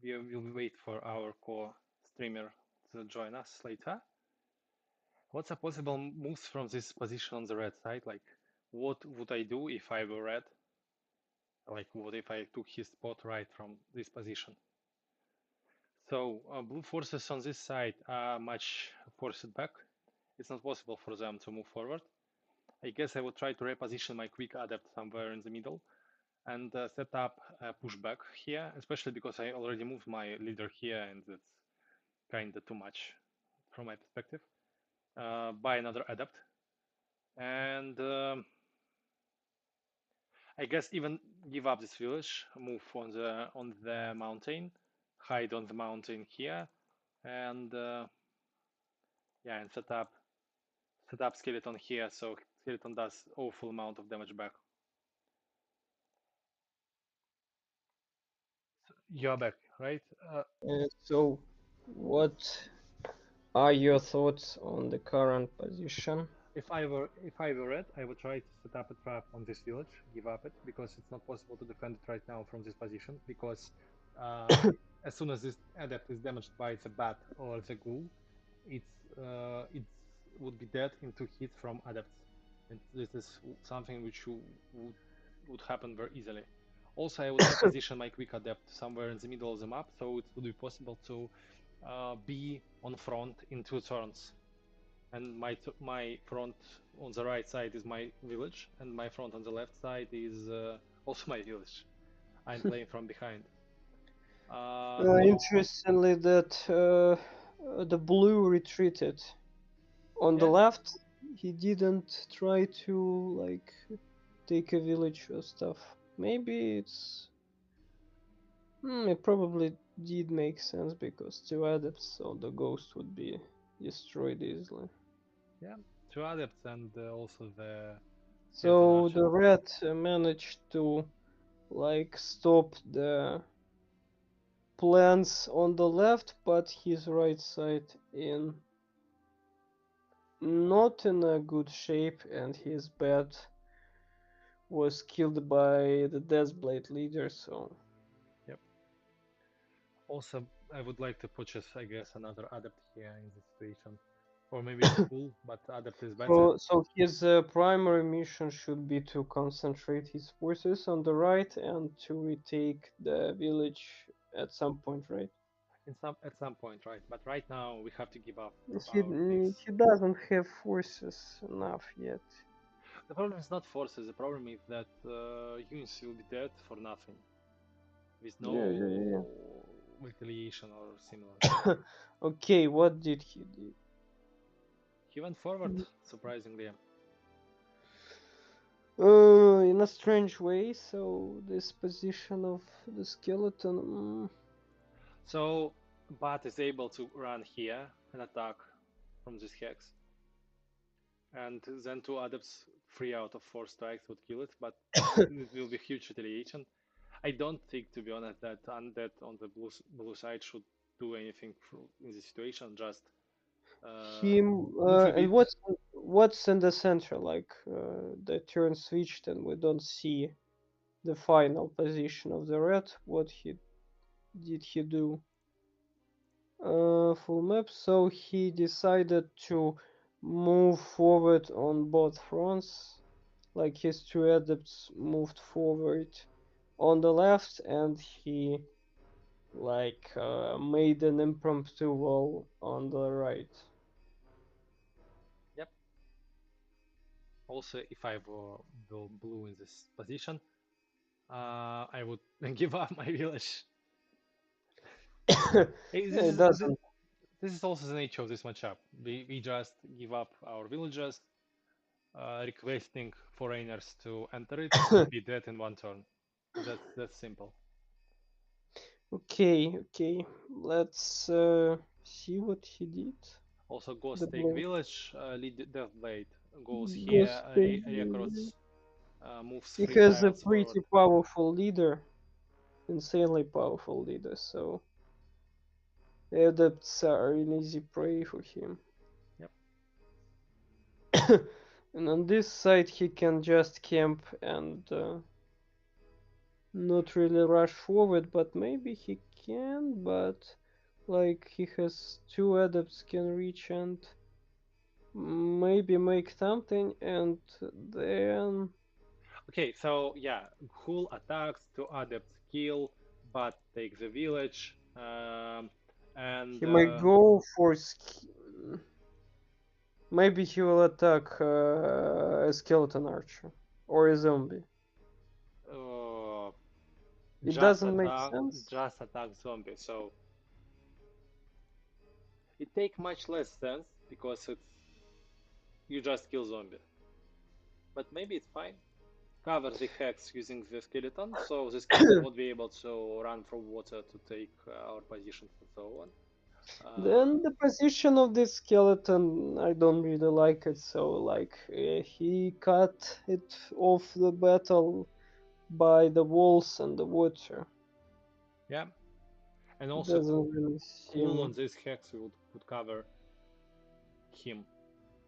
We will wait for our core streamer to join us later. What's a possible moves from this position on the red side? Like, what would I do if I were red? Like, what if I took his spot right from this position? So, blue forces on this side are much forced back. It's not possible for them to move forward. I guess I would try to reposition my quick adept somewhere in the middle and set up a pushback here, especially because I already moved my leader here and it's kind of too much from my perspective. Buy another adept. And I guess even give up this village, move on the mountain, hide on the mountain here, and yeah, and set up skeleton here so skeleton does awful amount of damage back. You're back, right? So, what are your thoughts on the current position? If I were red, I would try to set up a trap on this village, give up it because it's not possible to defend it right now from this position because as soon as this adept is damaged by the bat or the ghoul, it would be dead in 2 hits from adepts, and this is something which would happen very easily. Also, I would position my quick adept somewhere in the middle of the map, so it would be possible to be on front in 2 turns. And my front on the right side is my village, and my front on the left side is also my village. I'm playing from behind. Interestingly, that the blue retreated. On the Yeah, left, he didn't try to like take a village or stuff. Maybe it probably did make sense because 2 adepts, so the ghost would be destroyed easily. yeah, 2 adepts and also the skeleton So archer. the red managed to like stop the plans on the left, but his right side in not in a good shape, and his bat was killed by the Deathblade leader. So Yep. Also, I would like to purchase, I guess, another adept here in this situation. Or maybe it's cool, but adept is better. So his primary mission should be to concentrate his forces on the right and to retake the village at some point, right? At some point, right? But right now we have to give up He our things. he doesn't have forces enough yet. The problem is not forces. The problem is that units will be dead for nothing, with Yeah, yeah, yeah. no retaliation or similar. Yeah. Okay, what did he do? He went forward, surprisingly. In a strange way. So this position of the skeleton. So Bat is able to run here and attack from this hex, and then two adepts, 3 out of 4 strikes would kill it, but it will be huge retaliation. I don't think, to be honest, that undead on the blue side should do anything in this situation. Just Him move a and bit. what's in the center? Like the turn switched and we don't see the final position of the red. What he did he do? Full map. So he decided to move forward on both fronts. Like his two adepts moved forward on the left, and he like made an impromptu wall on the right. Yep. Also, if I were blue in this position, I would give up my village. Hey, It doesn't. this is also the nature of this matchup. We just give up our villages, requesting foreigners to enter it and be dead in 1 turn. That's simple. Okay, okay. Let's see what he did. Also, The Ghost take blue village, lead Deathblade goes here, ghost. He Recruits moves three has a tiles forward. pretty powerful leader, insanely powerful leader. So adepts are an easy prey for him. Yep. And on this side, he can just camp and not really rush forward, but maybe he can. But like he has two adepts can reach and maybe make something, and then Okay, so yeah, Ghoul attacks, two adepts kill, but take the village, and he might go for maybe he will attack a skeleton archer or a zombie. uh, It doesn't make sense. just attack zombie. So it take much less sense because it's you just kill zombie. But maybe it's fine. Cover the hex using the skeleton, so the skeleton won't be able to run from water to take our positions and so on. Then the position of this skeleton, I don't really like it. So like he cut it off the battle by the walls and the water. Yeah, and It also doesn't really cool on seem. this hex would cover him.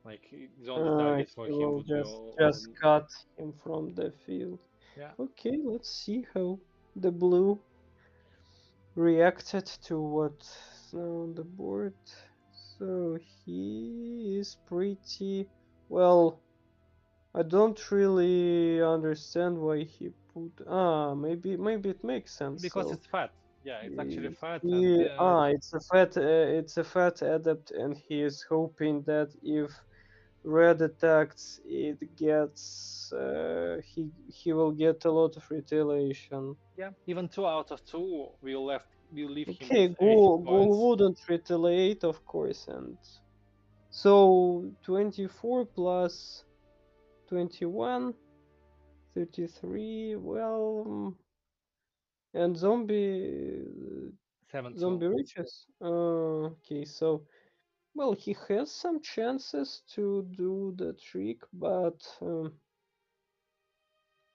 Like the only target for He him will would be just cut him from the field. yeah. Okay, let's see how the blue reacted to what's now on the board. So he is pretty well. I don't really understand why he put. Maybe it makes sense. Because So it's fat. Yeah, it's actually he, fat, and it's a fat adept, and he is hoping that if red attacks, it gets he will get a lot of retaliation. yeah, even 2 out of 2 will leave him Okay, with 8 hit Ghoul points. wouldn't retaliate, of course, and so 24 plus 21, 33. Well, and Seven, 2. zombie reaches. Okay, so well, he has some chances to do the trick, but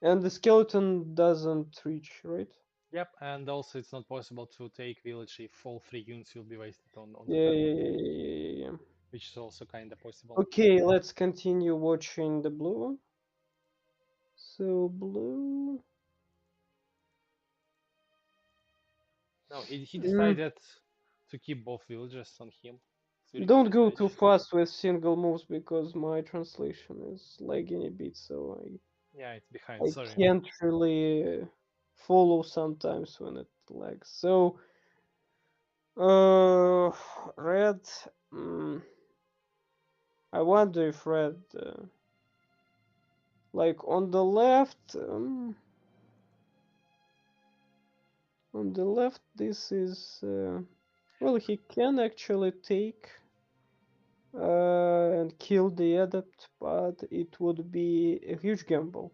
and the skeleton doesn't reach, right? Yep, and also it's not possible to take village if all 3 units will be wasted on the Yeah, battle, yeah, yeah, yeah, yeah, yeah. which is also kind of possible. Okay, let's continue watching the blue. So blue. No, he Mm, decided to keep both villages on him, Don't this go too match. fast with single moves because my translation is lagging a bit, so Yeah, it's behind. I Sorry. can't really follow sometimes when it lags. So, uh, red. Mm, I wonder if red, like on the left, this is well, he can actually take and kill the adept, but it would be a huge gamble.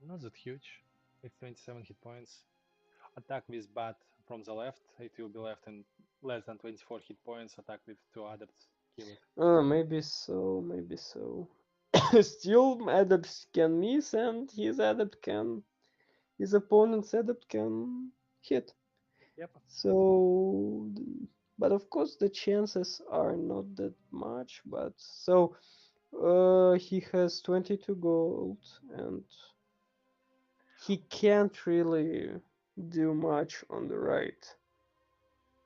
Not that huge. It's 27 hit points. Attack with bat from the left. It will be left in less than 24 hit points. Attack with two adepts. Kill it. Maybe so, maybe so. Still, adepts can miss, and his opponent's adept can hit. Yep. So, but of course, the chances are not that much. But so, he has 22 gold, and he can't really do much on the right.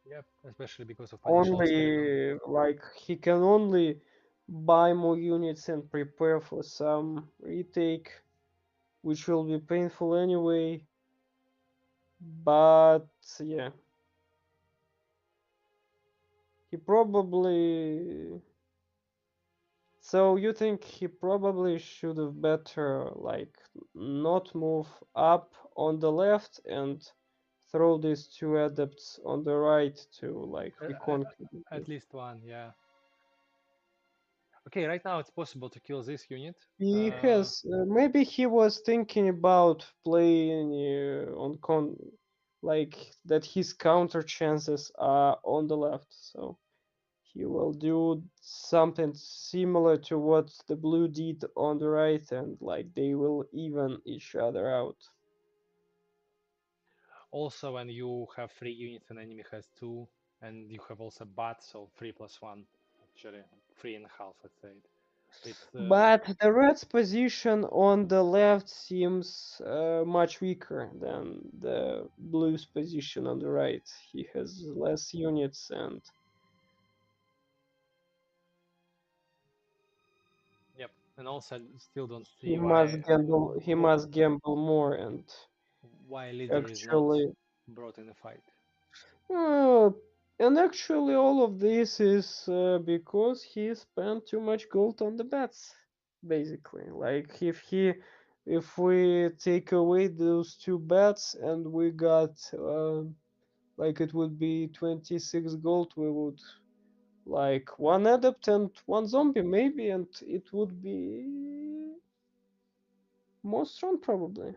Yep. Especially because of additional Skerrigan. Only like he can only buy more units and prepare for some retake, which will be painful anyway. But yeah, he probably. So you think he probably should have better like not move up on the left and throw these two adepts on the right to like reconquer the At least one, yeah. Okay, right now it's possible to kill this unit. He has maybe he was thinking about playing on like that his counter chances are on the left, so he will do something similar to what the blue did on the right, and like they will even each other out. Also, when you have 3 units and enemy has 2, and you have also bat, so 3+1, actually 3.5, let's say it. It's But the red's position on the left seems much weaker than the blue's position on the right. He has less units and yep. And also, I still don't he see must gamble. He must gamble more, and why leader is not actually, brought in the fight. uh, and actually, all of this is because he spent too much gold on the bets. Basically, like if we take away those two bets and we got like it would be 26 gold, we would like one adept and one zombie maybe, and it would be more strong probably.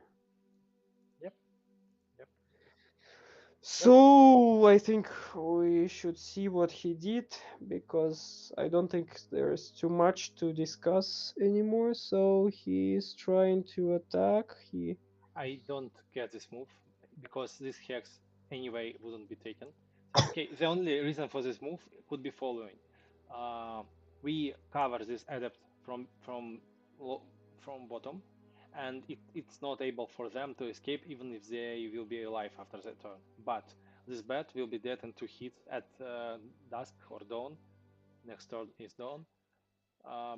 Yep. Yep. Well, So I think we should see what he did because I don't think there's too much to discuss anymore. So he is trying to attack. He I don't get this move because this hex anyway wouldn't be taken. So okay, the only reason for this move could be following. Uh, we cover this adept from bottom, and it's not able for them to escape even if they will be alive after that turn. But this bat will be dead in 2 hits at dusk or dawn. Next turn is dawn.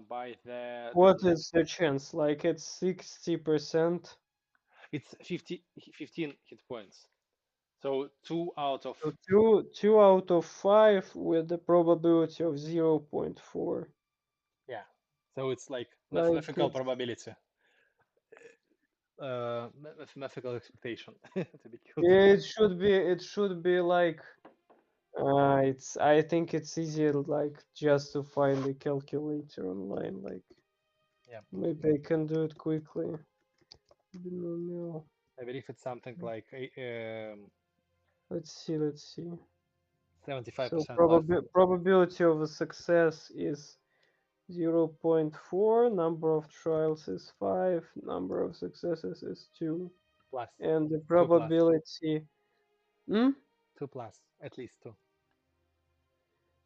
By the what is the chance? Like it's 60%. it's 15 hit points. So 2 out of So two out of five with the probability of 0.4. yeah. So it's like Like mathematical it's probability, mathematical expectation to be killed. it should be like it's I think it's easier like just to find the calculator online. Like Yeah, maybe I can do it quickly. Binomial. I believe it's something like Let's see. So 75% plus. probability of a success is 0.4, number of trials is 5, number of successes is 2, Plus and the 2 plus probability. Hmm? 2 plus at least 2.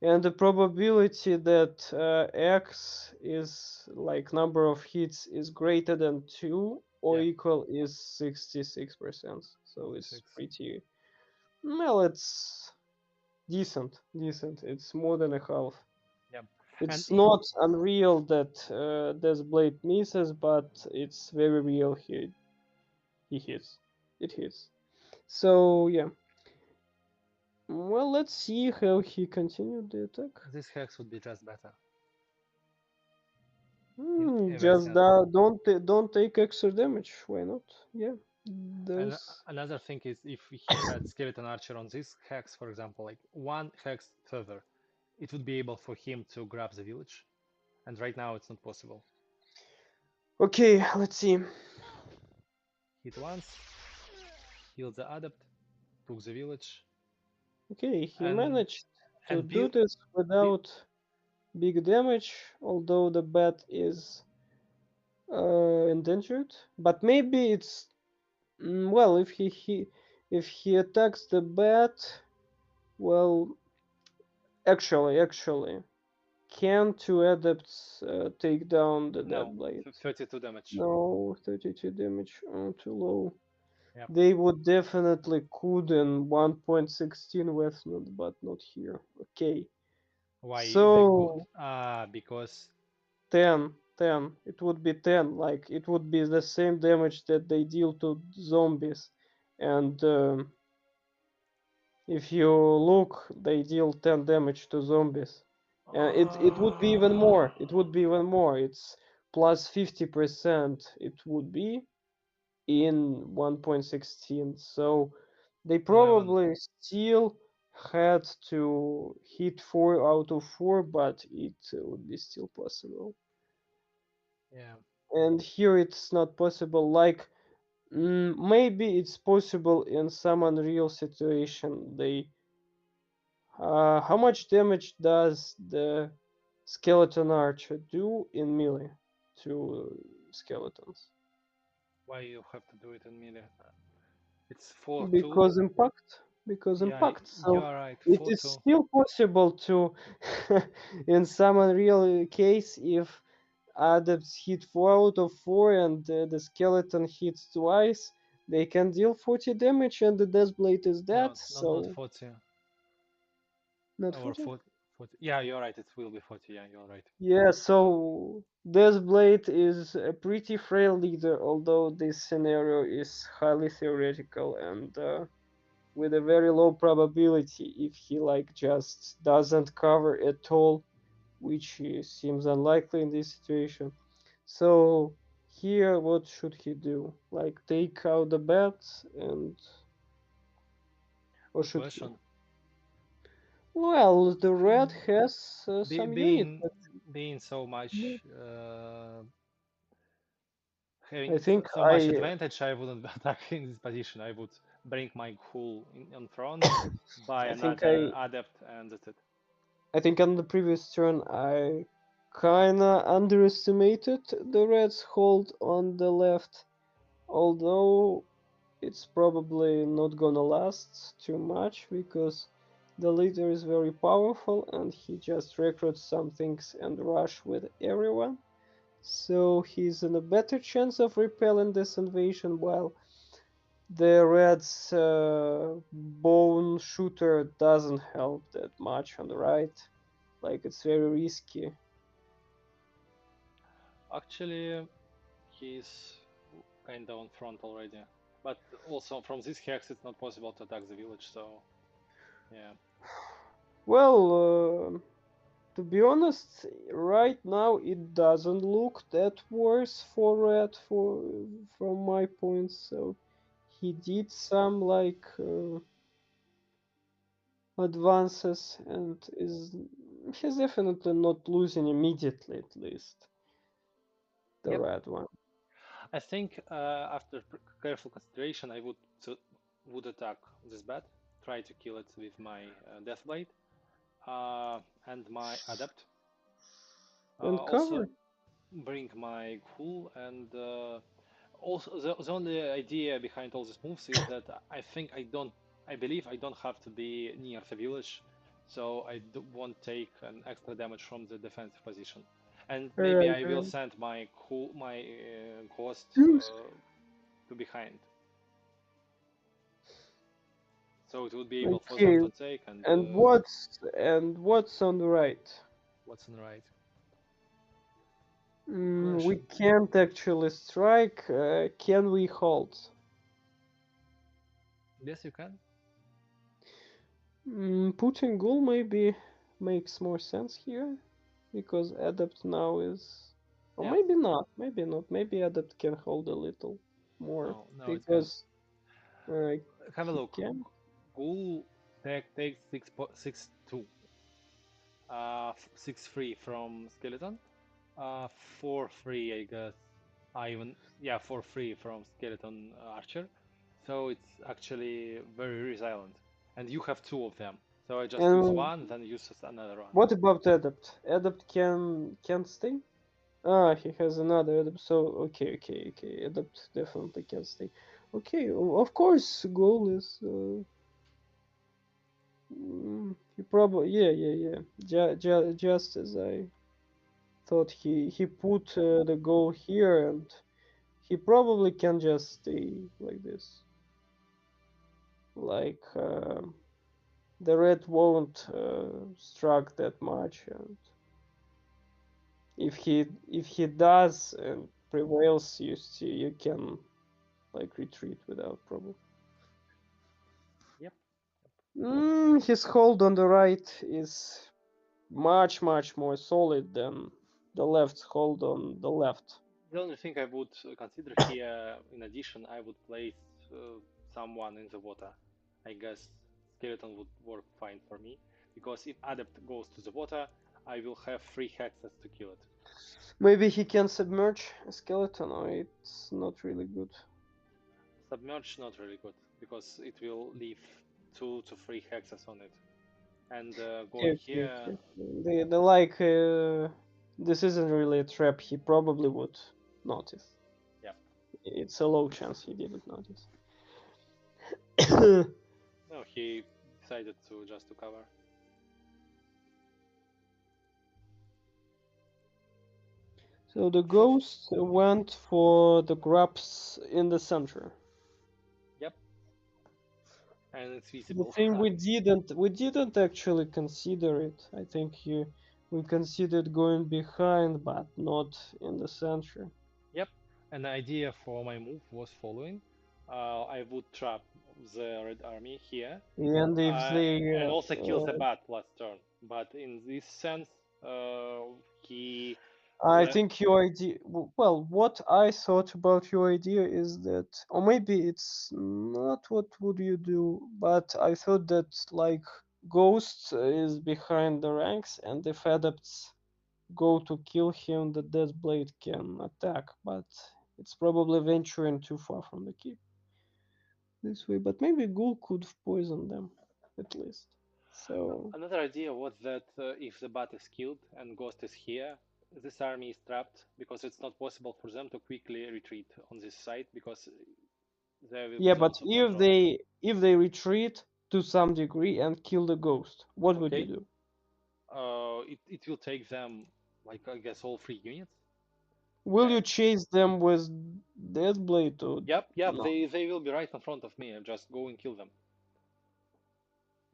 And the probability that x is like number of hits is greater than 2 or Yeah, equal is 66%. So it's 66. pretty well. decent. It's more than a half. Yeah. It's not unreal that Deathblade misses, but it's very real. He hits. It hits. So yeah. Well, let's see how he continued the attack. This hex would be just better. Just don't take extra damage. Why not? Yeah. And Those. another thing is if he had skeleton archer on this hex, for example, like one hex further, it would be able for him to grab the village. And right now it's not possible. Okay, let's see. Hit once, heal the adept, took the village. Okay, he and, managed to and do this without big damage, although the bat is endangered. But maybe it's well, if he attacks the bat, well, actually, can two adepts take down the no, Deadblade? 32 damage. No, 32 damage. Oh, too low. Yep. They would definitely could in 1.16 Westland, but not here. Okay. Why So they could? Because 10. It would be 10. Like it would be the same damage that they deal to zombies, and if you look, they deal 10 damage to zombies. It would be even more. It would be even more. It's plus 50%. It would be in 1.16. So they 11. probably still had to hit 4 out of 4, but it would be still possible. Yeah. And here it's not possible. Like maybe it's possible in some unreal situation. How much damage does the skeleton archer do in melee to skeletons? Why you have to do it in melee? It's 4-2. Because impact. Yeah, So you are right. it is 4-2. still possible to, in some unreal case, if adepts hit 4 out of 4 and the skeleton hits twice, they can deal 40 damage and the Deathblade is dead. No, not So 40. not Or 40. 40. Yeah, you're right. It will be 40. Yeah, you're right. Yeah, so Deathblade is a pretty frail leader, although this scenario is highly theoretical and with a very low probability if he like just doesn't cover at all, which seems unlikely in this situation. So here, what should he do? Like take out the bats and what should he? Well, the red has some unit. Being so much I having think so much advantage, I wouldn't attack in this position. I would bring my ghoul in front, buy I think another adept, and that's it. I think on the previous turn I kinda underestimated the red's hold on the left, although it's probably not gonna last too much because the leader is very powerful and he just recruits some things and rush with everyone. So he's in a better chance of repelling this invasion, while the red's bone shooter doesn't help that much on the right. Like it's very risky. Actually, he's kinda on front already. But also from this hex, it's not possible to attack the village. So, yeah. Well, to be honest, right now it doesn't look that worse for red from my point. So he did some like advances and he's definitely not losing immediately, at least the red one. I think after careful consideration, I would attack this bat, try to kill it with my Deathblade and my Adept. And Also cover. bring my Ghoul, and also the only idea behind all these moves is that I believe I don't have to be near the village, so I won't take an extra damage from the defensive position. And maybe I will send my ghost to behind. So it would be able for them Okay, to take and and what's on the right? what's on the right? We Question. can't actually strike. Can we hold? Yes, you can. Putting goal maybe makes more sense here because adapt now is, or Yeah. maybe not. Maybe not. Maybe adapt can hold a little more No, no, it can't. because uh, Have a he look. can. Ghoul takes 6 2. 6 3 from skeleton. 4 3, I guess. I even yeah 4 3 from skeleton archer. So it's actually very resilient, and you have two of them. So I just use And one, then use another one. what about adapt? Adapt can stay. Ah, he has another adapt. So okay. Adapt definitely can stay. Okay, of course, goal is. He probably yeah. Just as I thought, he put the goal here, and he probably can just stay like this. Like the red won't struck that much, and if he does and prevails, you see you can like retreat without problem. Yep. His hold on the right is much more solid than the left's hold on the left. The only thing I would consider here, in addition, I would place someone in the water. I guess skeleton would work fine for me because if adept goes to the water, I will have free hexes to kill it. Maybe he can submerge a skeleton, or it's not really good. Submerge not really good because it will leave 2 to 3 hexes on it. And going here, The like this isn't really a trap. He probably would notice. yeah. It's a low chance he didn't notice. No, he decided to just to cover. So the For, ghost went for the grubs in the center. yep, and it's The visible. thing we didn't actually consider it. I think we considered going behind, but not in the center. Yep, an idea for my move was following. I would trap the Red Army here, And if they, and also kill the bat last turn. But in this sense, he I le think your idea, well, what I thought about your idea is that, or maybe it's not what would you do, but I thought that like Ghost is behind the ranks, and if adepts go to kill him, the Deathblade can attack, but it's probably venturing too far from the keep this way. But maybe Ghoul could poison them, at least. So Another idea was that if the bat is killed and Ghost is here, this army is trapped because it's not possible for them to quickly retreat on this side because there will be yeah, but zones of if control. they retreat to some degree and kill the Ghost, what would you Okay, do? it will take them like I guess all 3 units. Will Uh, you chase them with Deathblade or yep, no? they will be right in front of me. Just go and kill them.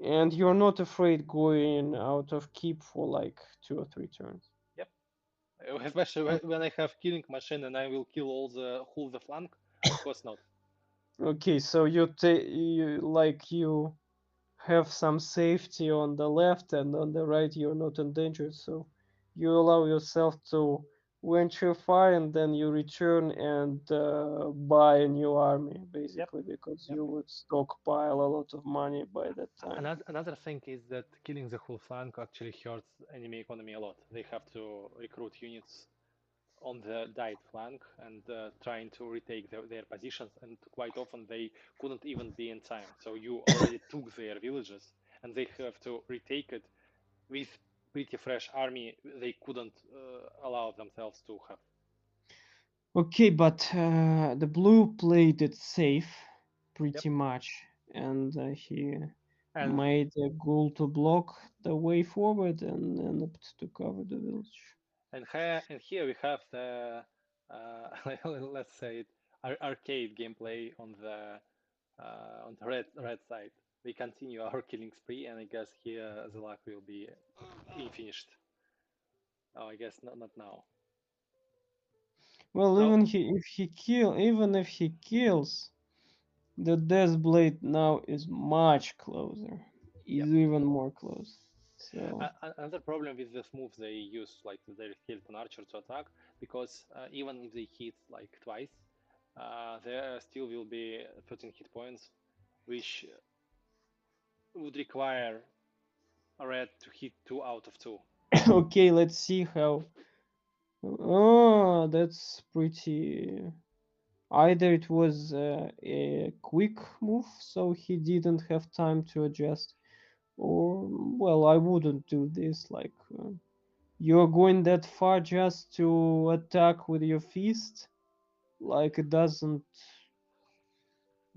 And you're not afraid going out of keep for like 2 or 3 turns. Yep. Especially when I have killing machine and I will kill all the whole the flank. Of course not. Okay, so you have some safety on the left, and on the right you're not endangered, so you allow yourself to venture far, and then you return and buy a new army, Yep. basically, because Yep. you would stockpile a lot of money by that time. Another thing is that killing the whole flank actually hurts enemy economy a lot. They have to recruit units on the died flank and trying to retake their positions, and quite often they couldn't even be in time. So you already took their villages, and they have to retake it with pretty fresh army. They couldn't allow themselves to have. Okay, but the blue played it safe Yep. pretty much, and he And made a goal to block the way forward and ended to cover the village. here we have the let's say it, arcade gameplay on the red side. we continue our killing spree, and I guess here the luck will be finished. Oh, I guess not now. Well, So even if he kills, the Death Blade now is much closer. yep. Is even more close. So Another problem with this move, they use like their skeleton archer to attack, because even if they hit like twice, there still will be 13 hit points, which would require red to hit 2 out of 2. okay, let's see how. Oh, that's pretty. Either it was a quick move, so he didn't have time to adjust, or well, I wouldn't do this. Like you're going that far just to attack with your fist, like it doesn't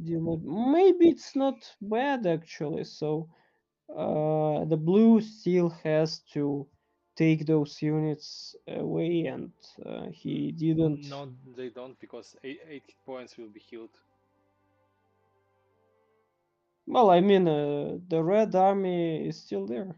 deal. Maybe it's not bad actually. So the blue still has to take those units away, and he didn't. No, they don't, because 8 hit points will be healed. Well, I mean, the red army is still there.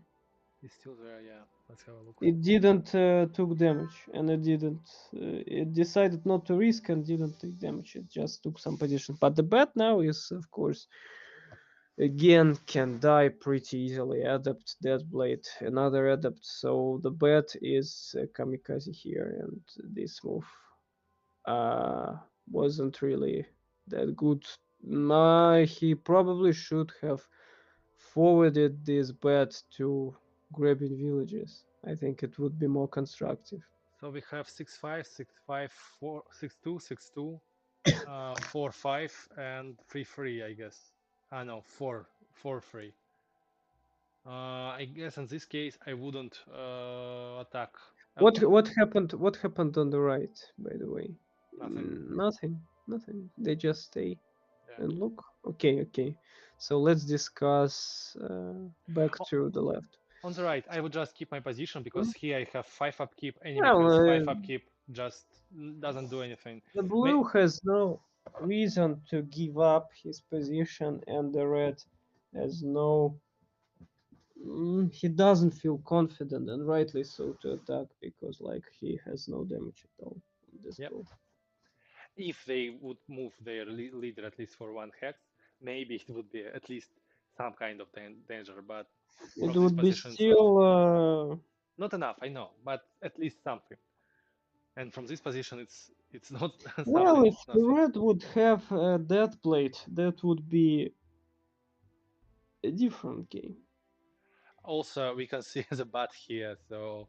It's still there, yeah. Let's have a look. It didn't took damage, and it didn't. It decided not to risk and didn't take damage. It just took some position. But the bat now is, of course, again can die pretty easily. Adept Death Blade, another adept. So the bat is kamikaze here, and this move uh, wasn't really that good. He probably should have forwarded this bat to grabbing villages. I think it would be more constructive. So we have 6-5, 6-5, 4, 6-2, 6-2, 4-5, and 3-3, I guess. No, 4-3. I guess in this case I wouldn't attack. What happened? What happened on the right? By the way, Nothing. Nothing. Nothing. They just stay Yeah. and look. Okay. Okay. So let's discuss back O- to the left. On the right, I would just keep my position, Hmm? because here I have 5 upkeep, enemy Well, has 5 upkeep, just doesn't do anything. the May blue has no reason to give up his position, and the red has no. He doesn't feel confident, and rightly so, to attack because, like, he has no damage at all on this Yep. go. If they would move their leader at least for 1 hex, maybe it would be at least some kind of danger, but It from this would be position it's not. still. Not enough, I know, but at least something. And from this position it's not Well, something, if it's the nothing. red would have that plate, that would be a different game. Also, we can see the bat here, so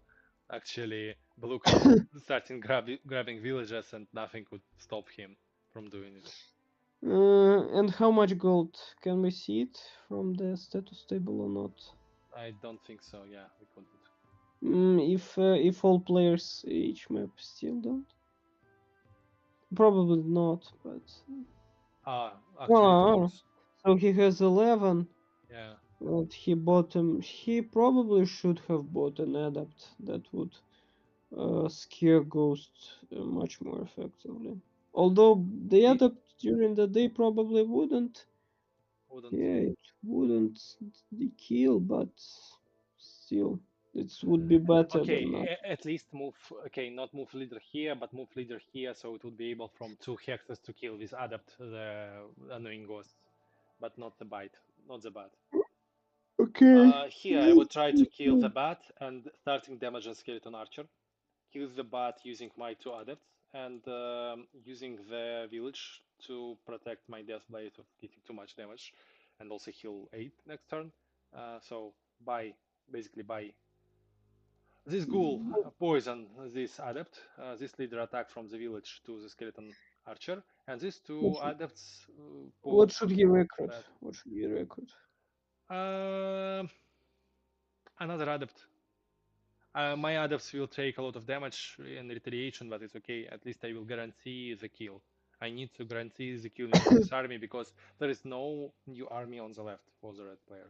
actually blue can starting grabbing villages and nothing could stop him from doing it. And how much gold can we see it from the status table or not? I don't think so, yeah, we couldn't. If all players each map still don't, probably not. But Actually it ah, works. so he has 11. Yeah. And he bought him. He probably should have bought an adept that would scare ghosts much more effectively. Although the It adept during the day probably wouldn't. wouldn't. Yeah, it wouldn't kill, but still, it would be better Okay, than not. at least move. Okay, not move leader here, but move leader here, so it would be able from 2 hexes to kill this adept, the annoying ghosts, but not the bite, not the bat. Okay. Here I would try to kill the bat and starting damage on skeleton archer. Kill the bat using my 2 adepts and using the village to protect my death blade of getting too much damage, and also heal 8 next turn. So basically by this ghoul poison this adept, this leader attack from the village to the skeleton archer, and these 2 adepts What pull should he recruit? that. What should he recruit? Uh, Another adept. My adepts will take a lot of damage in retaliation, but it's okay. At least I will guarantee the kill. I need to guarantee the killing of this army, because there is no new army on the left for the red player.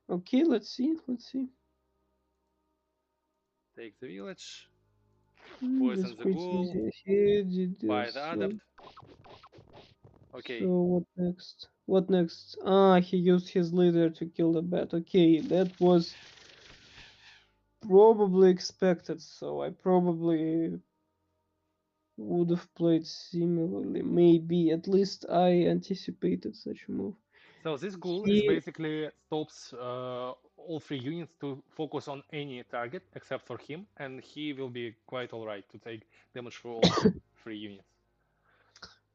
Okay, let's see. Let's see. Take the village, That's poison the pretty ghoul, easy. He did buy this. the adept. Okay, So what next? What next? Ah, he used his leader to kill the bat. Okay, that was probably expected, so I probably would have played similarly. Maybe, at least I anticipated such a move. So this ghoul is He, basically stops all three units to focus on any target except for him, and he will be quite alright to take damage for all three units.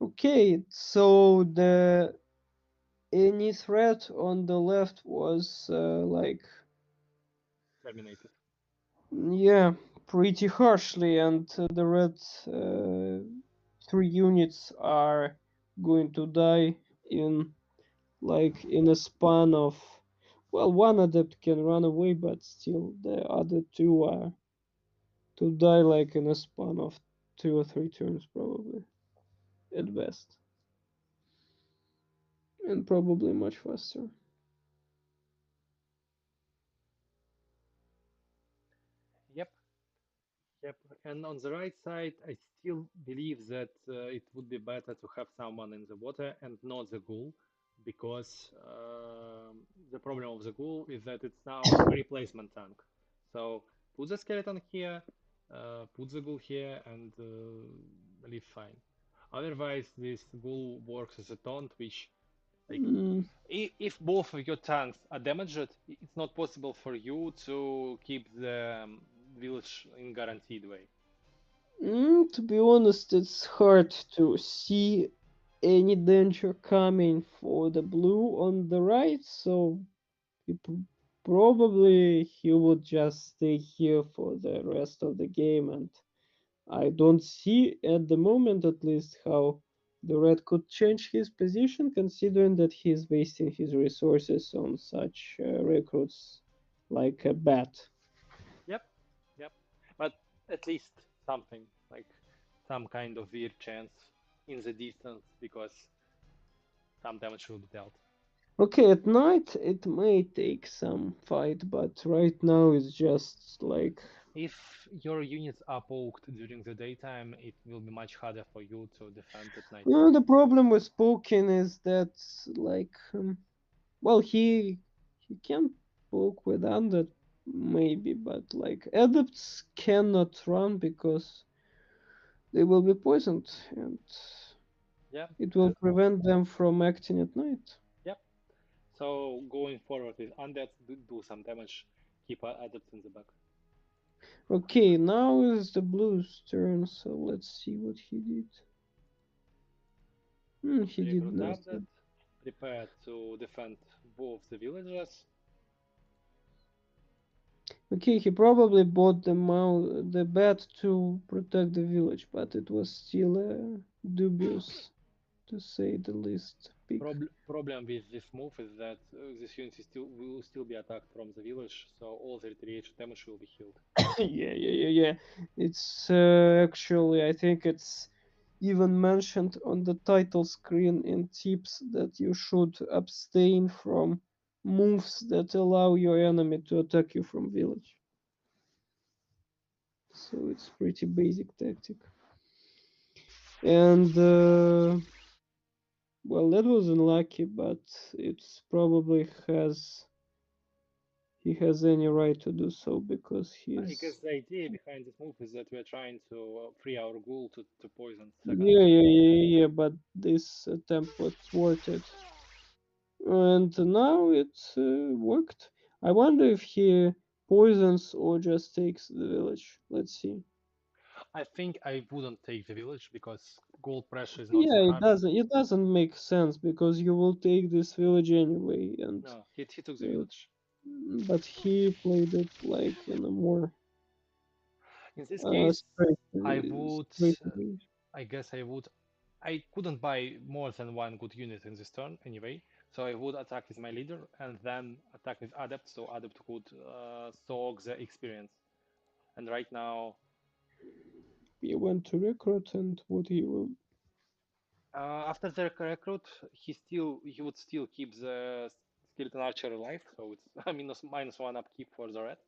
okay, so the any threat on the left was like, Terminated. yeah, pretty harshly, and the red uh, three units are going to die in in a span of, well, one adept can run away, but still the other two are to die like in a span of 2 or 3 turns probably at best, and probably much faster. Yep. Yep. And on the right side, I still believe that it would be better to have someone in the water and not the ghoul, because the problem of the ghoul is that it's now a replacement tank. So put the skeleton here, put the ghoul here, and live fine. Otherwise, this ghoul works as a taunt, which, like, Mm, if both of your tanks are damaged, it's not possible for you to keep the village in guaranteed way. to be honest, it's hard to see any danger coming for the blue on the right, so probably he would just stay here for the rest of the game, and I don't see at the moment at least how the red could change his position, considering that he's wasting his resources on such recruits like a bat. Yep, yep. But at least something, like some kind of weird chance in the distance, because some damage will be dealt. Okay, at night it may take some fight, but right now it's just like, If your units are poked during the daytime, it will be much harder for you to defend at night. the problem with poking is that like well, he can poke with undead maybe, but like adepts cannot run because they will be poisoned, and Yeah, it will prevent them from acting at night. yep. So going forward with undead, do some damage, keep adepts in the back. Okay, now is the blues turn, so let's see what he did. He did Recruit update, nothing. prepare to defend both the villages. Okay, he probably bought the bat to protect the village, but it was still a dubious, to say the least, pick. Problem with this move is that this unit will still be attacked from the village, so all the retaliation damage will be healed. Yeah. It's actually, I think it's even mentioned on the title screen in tips that you should abstain from moves that allow your enemy to attack you from village. So it's pretty basic tactic. And well, that was unlucky, but it's probably he has any right to do so because I guess he's, the idea behind this move is that we're trying to free our ghoul to poison second yeah, unit. but this attempt was thwarted. And now it worked. I wonder if he poisons or just takes the village. Let's see. I think I wouldn't take the village because gold pressure is not so Yeah, it hard. doesn't. It doesn't make sense because you will take this village anyway, and No, he took the uh, village. but he played it like in a more In this case, straight, I would, straight way. I guess I couldn't buy more than one good unit in this turn anyway, so I would attack with my leader and then attack with adept, so adept could soak the experience. And right now, He went to recruit, and what he will. after the recruit, he would still keep the skeleton archer alive, so it's a minus one upkeep for the red.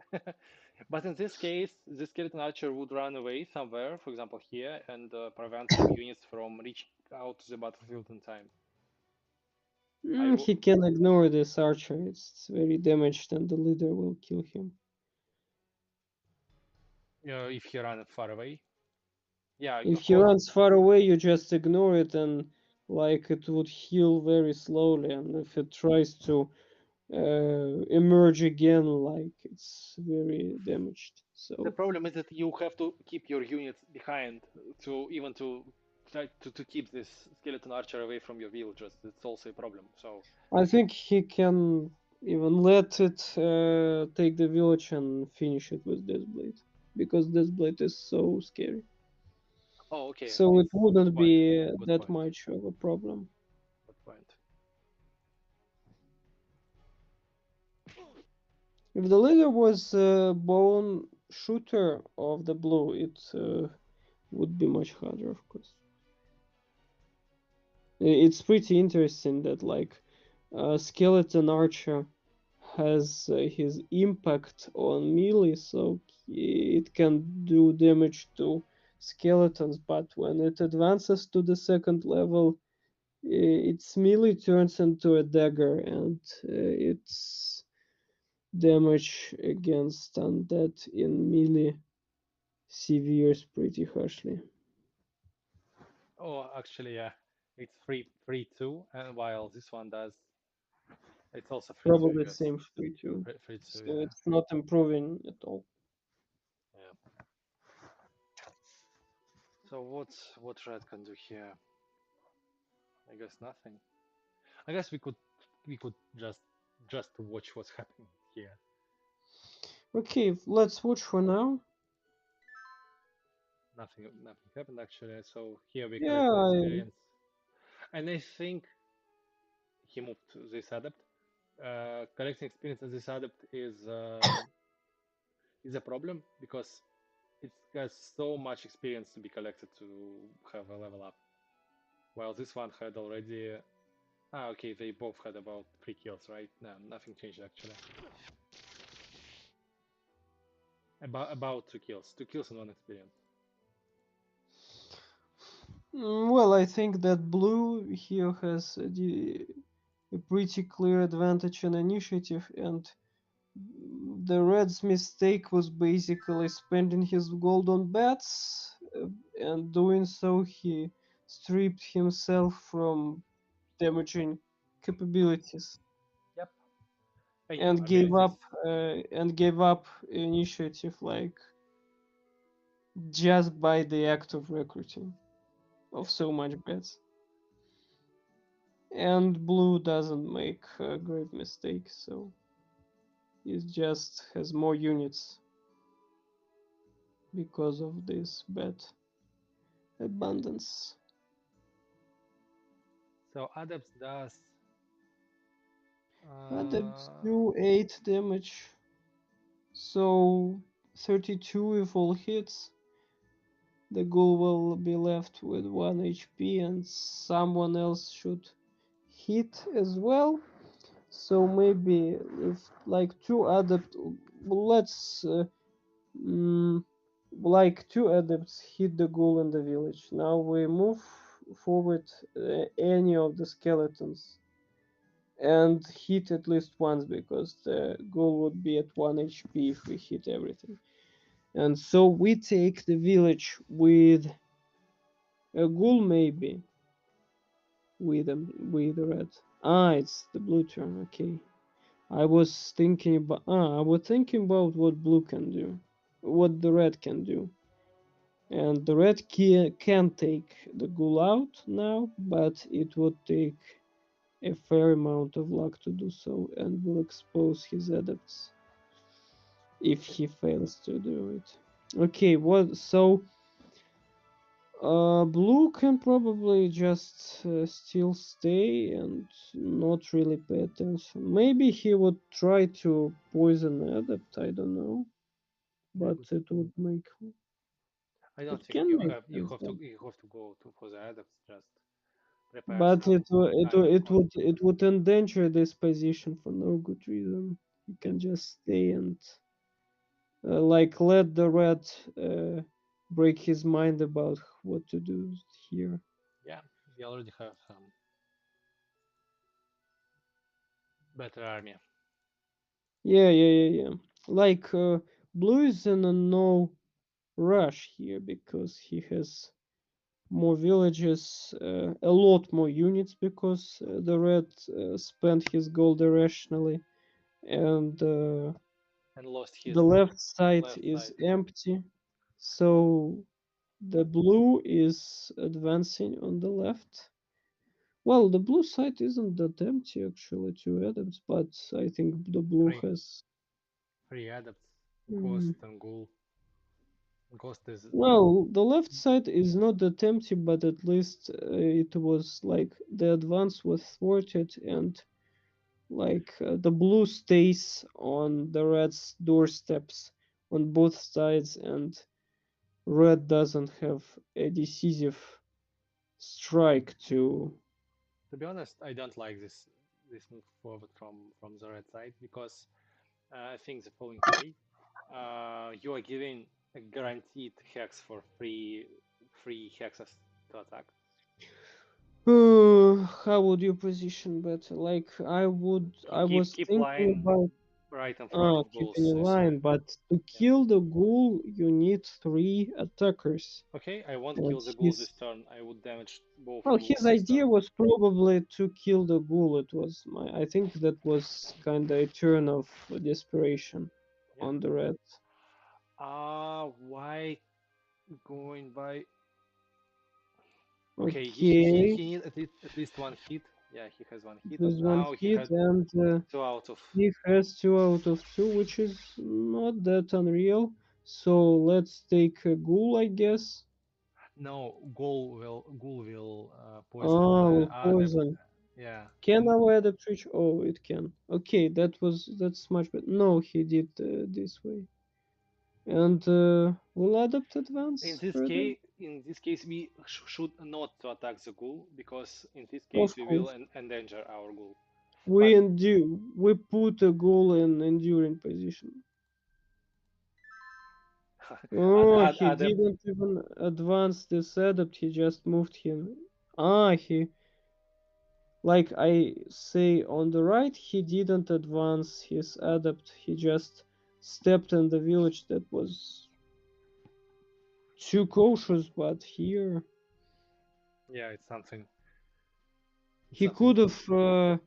But in this case, the skeleton archer would run away somewhere, for example here, and prevent some units from reaching out to the battlefield in time. He can ignore this archer. It's very damaged, and the leader will kill him. If he runs far away. Yeah, If of he course. runs far away, you just ignore it, and like it would heal very slowly. And if it tries to emerge again, like it's very damaged. The So problem is that you have to keep your units behind to even to try to keep this skeleton archer away from your villagers. It's also a problem. So, I think he can even let it take the village and finish it with this blade, because this blade is so scary. oh, okay, So it good wouldn't point. be Good that point. much of a problem. Good point. If the leader was a bone shooter of the blue, it would be much harder, of course. It's pretty interesting that like skeleton archer has his impact on melee, so it can do damage to skeletons. But when it advances to the second level, its melee turns into a dagger, and its damage against undead in melee severes pretty harshly. Oh, actually, yeah, it's free two, and while this one does, it's also free two, I Probably the guess. same free too. Free two, So yeah, it's not improving at all. yeah. So what red can do here? I guess nothing. I guess we could just watch what's happening here. Okay, let's watch for now. Nothing happened actually. So here we Yeah, collect the experience, and I think he moved to this adept. Collecting experience in this adept is a problem because it has so much experience to be collected to have a level up. While this one had already. Ah, okay, they both had about 3 kills, right? No, nothing changed actually. About 2 kills, 2 kills and 1 experience. well, I think that blue here has a pretty clear advantage in initiative, and the red's mistake was basically spending his gold on bats, and doing so he stripped himself from damaging capabilities Yep. Hey, and gave abilities. up initiative like just by the act of recruiting of Yep. so much bats. And blue doesn't make a great mistake, so it just has more units because of this bat abundance. So adepts does Adepts uh, do 8 damage, so 32 if all hits. The ghoul will be left with 1 HP, and someone else should hit as well. So maybe if like two adept, let's like two adepts hit the ghoul in the village. Now we move forward any of the skeletons and hit at least once, because the ghoul would be at 1 HP if we hit everything. And so we take the village with a ghoul, maybe with a red. Ah, it's the blue turn. Okay. I was thinking about what blue can do, what the red can do. And the red can take the ghoul out now, but it would take a fair amount of luck to do so, and will expose his adepts if he fails to do it. Okay, what so blue can probably just still stay and not really pay attention. Maybe he would try to poison the adept, I don't know, yeah, but good. it would make I don't it think can you make have you sense. have to you have to go to for the adepts. Just prepare But some time on. it would endanger this position for no good reason. You can just stay and like let the red break his mind about what to do here. Yeah, we already have some. better army. Yeah, yeah, yeah, yeah. Like blue is in a no rush here because he has more villages, a lot more units because the red spent his gold irrationally, and And lost his the left side left is side. empty. So the blue is advancing on the left. Well, the blue side isn't that empty actually to adepts, but I think the blue Free. has. Free adepts. Hmm. Ghost and Ghoul. Ghost is Well, the left side is not that empty, but at least it was like the advance was thwarted, and like the blue stays on the red's doorsteps on both sides, and red doesn't have a decisive strike to. to be honest, I don't like this move forward from the red side because I think the following way. You are giving a guaranteed hex for free hexes to attack. How would you position better? Like I Keep was keep thinking line about right in front of keeping goals. in line, but to Yeah. kill the ghoul, you need three attackers. Okay, I won't And kill the ghoul his this turn. I would damage both well, ghouls his this turn. idea was probably to kill the ghoul. It was my I think that was kind of a turn of desperation Yeah. on the red. Why going by? Okay, Okay, he need at least one hit. Yeah, he has one hit, and there's one now he hit, has and two out of. he has 2 out of 2, which is not that unreal. So let's take a ghoul, I guess. No, ghoul will poison Ah, the with adept. poison. Yeah. Can our adapt reach? Oh, it can. Okay, that's much better. No, he did this way. And will adapt In advance this further? case, we should not to attack the ghoul because in this case Of we will course. endanger our ghoul. We But endure. We put a ghoul in enduring position. Oh, he adept, didn't even advance this adapt. He just moved him. Ah, he like I say on the right, he didn't advance his adept. He just stepped in the village that was too cautious, but here yeah, it's something. It's he something could good. have.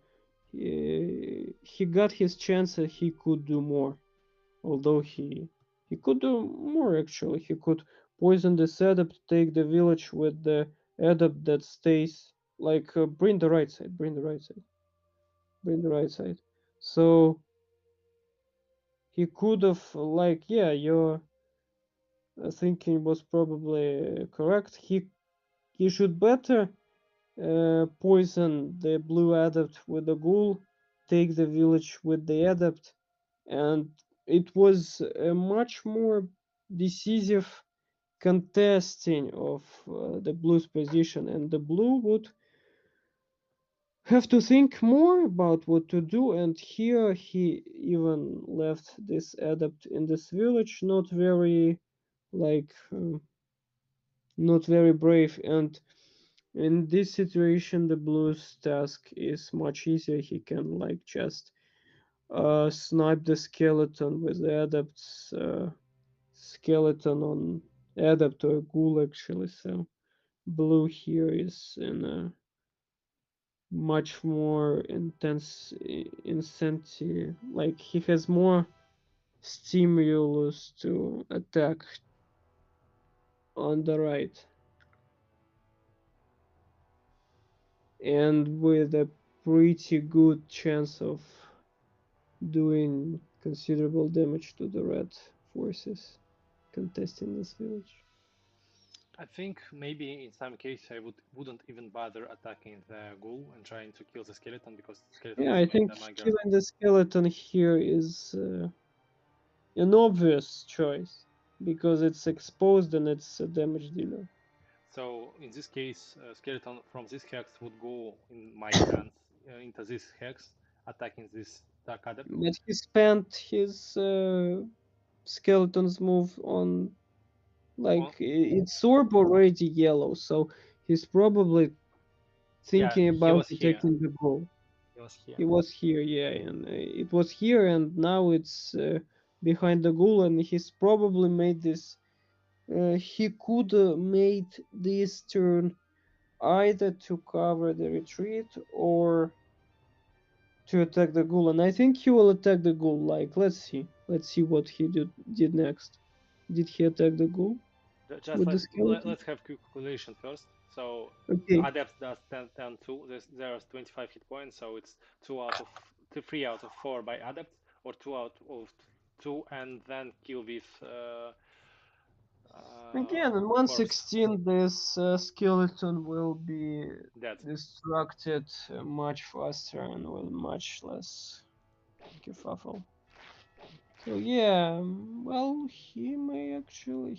He got his chance. He could do more. Although he could do more actually. He could poison this adept, take the village with the adept that stays. Like bring the right side. Bring the right side. Bring the right side. So he could have like yeah, your thinking was probably correct. He should better poison the blue adept with the ghoul, take the village with the adept, and it was a much more decisive contesting of the blue's position, and the blue would have to think more about what to do. And here he even left this adept in this village, not very like not very brave. And in this situation, the blue's task is much easier. He can like just snipe the skeleton with the adept's skeleton on adept or ghoul actually. So blue here is in a much more intense incentive. Like he has more stimulus to attack on the right, and with a pretty good chance of doing considerable damage to the red forces contesting this village. I think maybe in some case I wouldn't even bother attacking the ghoul and trying to kill the skeleton because skeleton Yeah, is I main think damager. killing the skeleton here is an obvious choice because it's exposed and it's a damage dealer. So in this case, skeleton from this hex would go in my stance into this hex, attacking this dark adept. But he spent his skeleton's move on like Oh, its orb already yellow, so he's probably yeah, thinking he about was here. attacking the goal. He was here. He was here, yeah, and it was here, and now it's behind the goal, and he's probably made this. He could made this turn either to cover the retreat or to attack the ghoul, and I think he will attack the ghoul. Like, let's see what he did next. Did he attack the ghoul Just with the skeleton? let's have quick calculation first. So Okay, Adept does 10, 10 2. There's 25 hit points, so it's 3 out of 4 by Adept, or 2 out of 2, and then kill with again in corpse 116, this skeleton will be dead. destructed much faster and with much less kerfuffle. So yeah, well, he may actually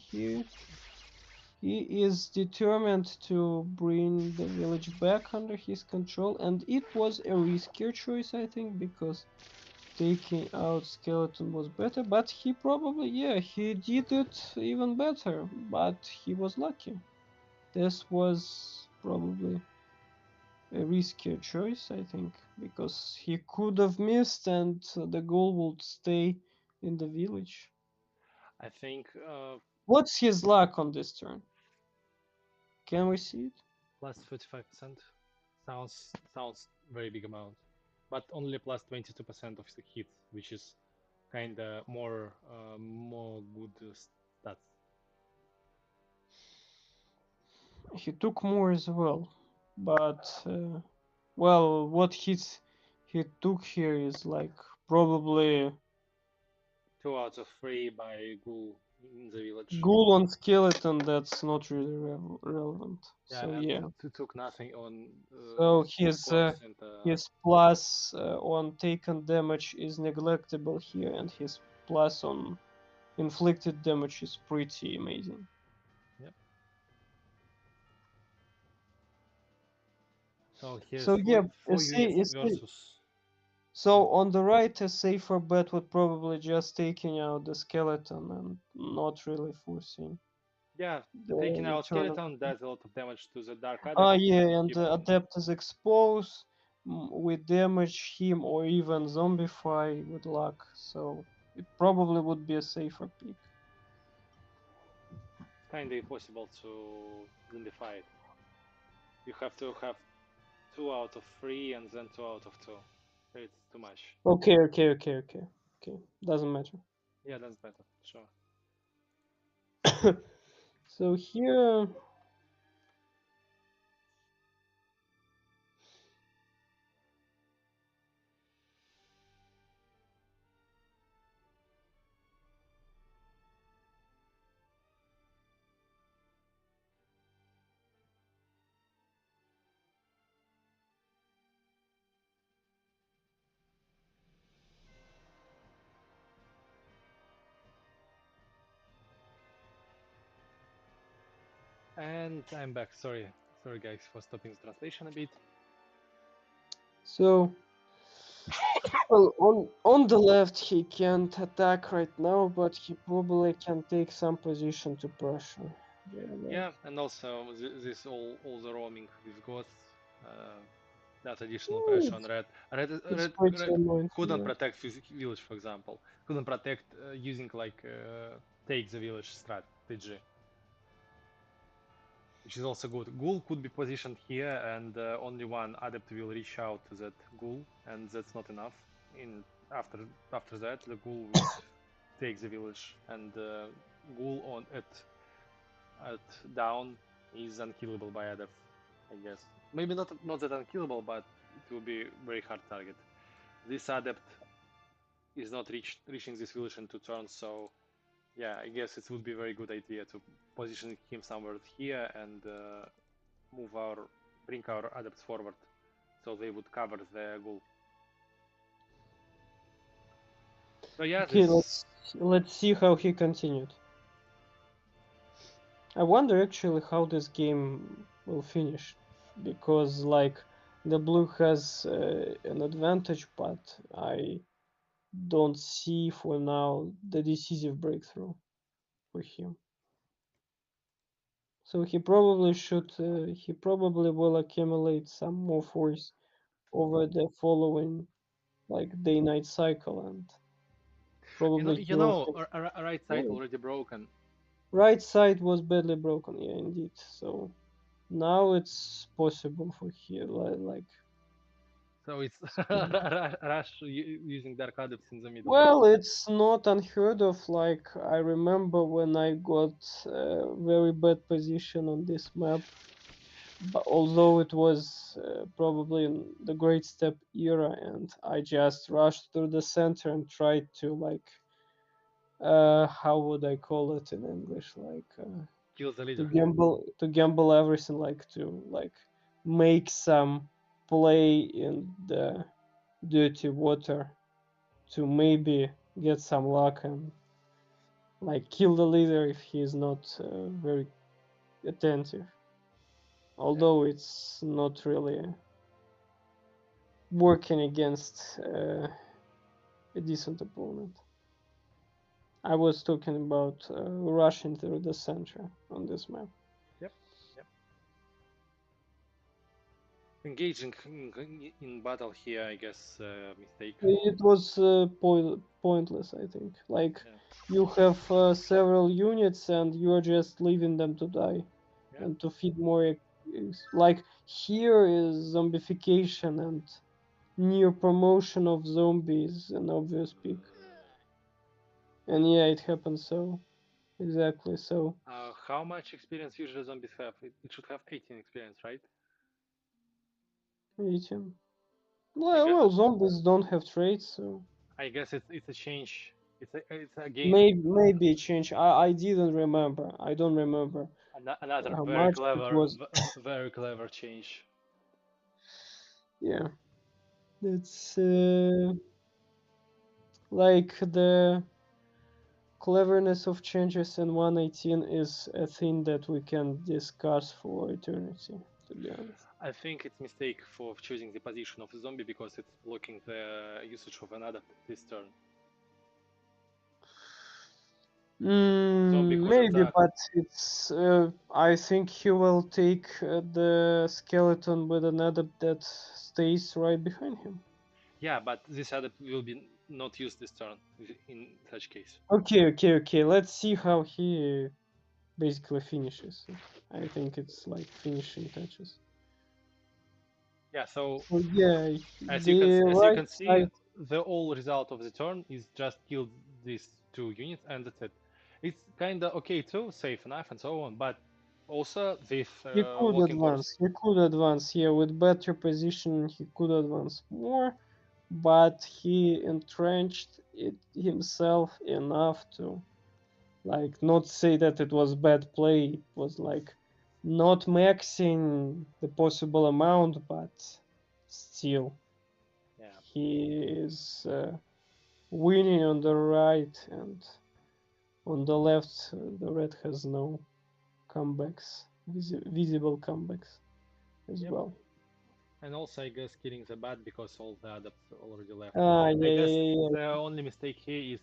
he is determined to bring the village back under his control, and it was a riskier choice, I think, because taking out skeleton was better. But he probably, yeah, he did it even better. But he was lucky. This was probably a riskier choice, I think, because he could have missed, and the goal would stay in the village. I think What's his luck on this turn? Can we see it? plus 35% sounds very big amount, but only plus 22% of the hits, which is kinda more good stats. He took more as well, but well, what he took here is like probably 2 out of 3 by Ghoul in the village. ghoul on skeleton. That's not really relevant. Yeah, So and yeah, took nothing on so corpse and his plus on taken damage is neglectable here, and his plus on inflicted damage is pretty amazing. yep. So here's So yeah, four units versus. so on the right, a safer bet would probably just taking out the skeleton and not really forcing Yeah, the taking out return of. skeleton does a lot of damage to the Dark Ah, Adept. yeah, and the Keeping adept is exposed. We damage him or even zombify with luck, so it probably would be a safer pick. kinda impossible to identify it. You have to have 2 out of 3 and then 2 out of 2. It's too much. Okay. Doesn't matter. Yeah, that's better, sure. So here, And I'm back. Sorry guys for stopping the translation a bit. so well, on the left he can't attack right now, but he probably can take some position to pressure. Yeah, and also this all the roaming with ghosts, that additional pressure on It's, red. it's pretty Red annoying. couldn't Yeah. protect village, for example. Couldn't protect using like take the village strategy, which is also good. Ghoul could be positioned here, and only one adept will reach out to that ghoul, and that's not enough. In after that, the ghoul would take the village, and ghoul on at down is unkillable by adepts, I guess. Maybe not that unkillable, but it will be very hard target. This adept is not reaching this village in 2 turns, so yeah, I guess it would be a very good idea to position him somewhere here and bring our adepts forward, so they would cover the goal. So yeah, Okay, this let's see how he continued. I wonder actually how this game will finish, because like the blue has an advantage, but I don't see for now the decisive breakthrough for him. So he probably should. He probably will accumulate some more force over the following like day-night cycle, and probably he will fix. Right side Yeah. already broken. Right side was badly broken, yeah, indeed. So now it's possible for here, like So it's so. Rush using Dark Adepts in the middle. Well, it's not unheard of. Like I remember when I got a very bad position on this map, but although it was probably in the Great Step era, and I just rushed through the center and tried to like how would I call it in English, like Kill the to leader. gamble everything, like to like make some play in the dirty water to maybe get some luck and like kill the leader if he is not very attentive. Yeah. Although it's not really working against a decent opponent. I was talking about rushing through the center on this map. Yep. Yep. Engaging in battle here, I guess, mistake. It was pointless, I think. Like Yeah. you have several units and you are just leaving them to die Yeah. and to feed more. Like here is zombification and near promotion of zombies an obvious pick. And yeah, it happened so. Exactly so. How much experience usually zombies have? It should have 18 experience, right? 18. I guess Well, zombies don't have traits, so it's a change. It's again maybe a change. I didn't remember. I don't remember another how much it was. very clever change. Yeah, it's like the cleverness of changes in 118 is a thing that we can discuss for eternity, to be honest. I think it's mistake for choosing the position of the zombie because it's blocking the usage of an adapt this turn. Zombie could Maybe, attack. but it's. I think he will take the skeleton with an adept that stays right behind him. Yeah, but this adapt will be not used this turn in such case. Okay. Let's see how he basically finishes it. I think it's like finishing touches. Yeah, so So yeah, as you can the as you right can see, side. the all result of the turn is just kill these two units and that's it. It's kinda okay too, safe enough and so on, but also this He could walking advance. force. He could advance. Yeah, with better position, he could advance more, but he entrenched it himself enough to like not say that it was bad play. It was like not maxing the possible amount, but still Yeah, he is winning on the right, and on the left the red has no comebacks, visible comebacks as yep. well. And also, I guess killing the bat because all the adepts already left. Ah, I yeah, guess yeah, yeah, the only mistake here is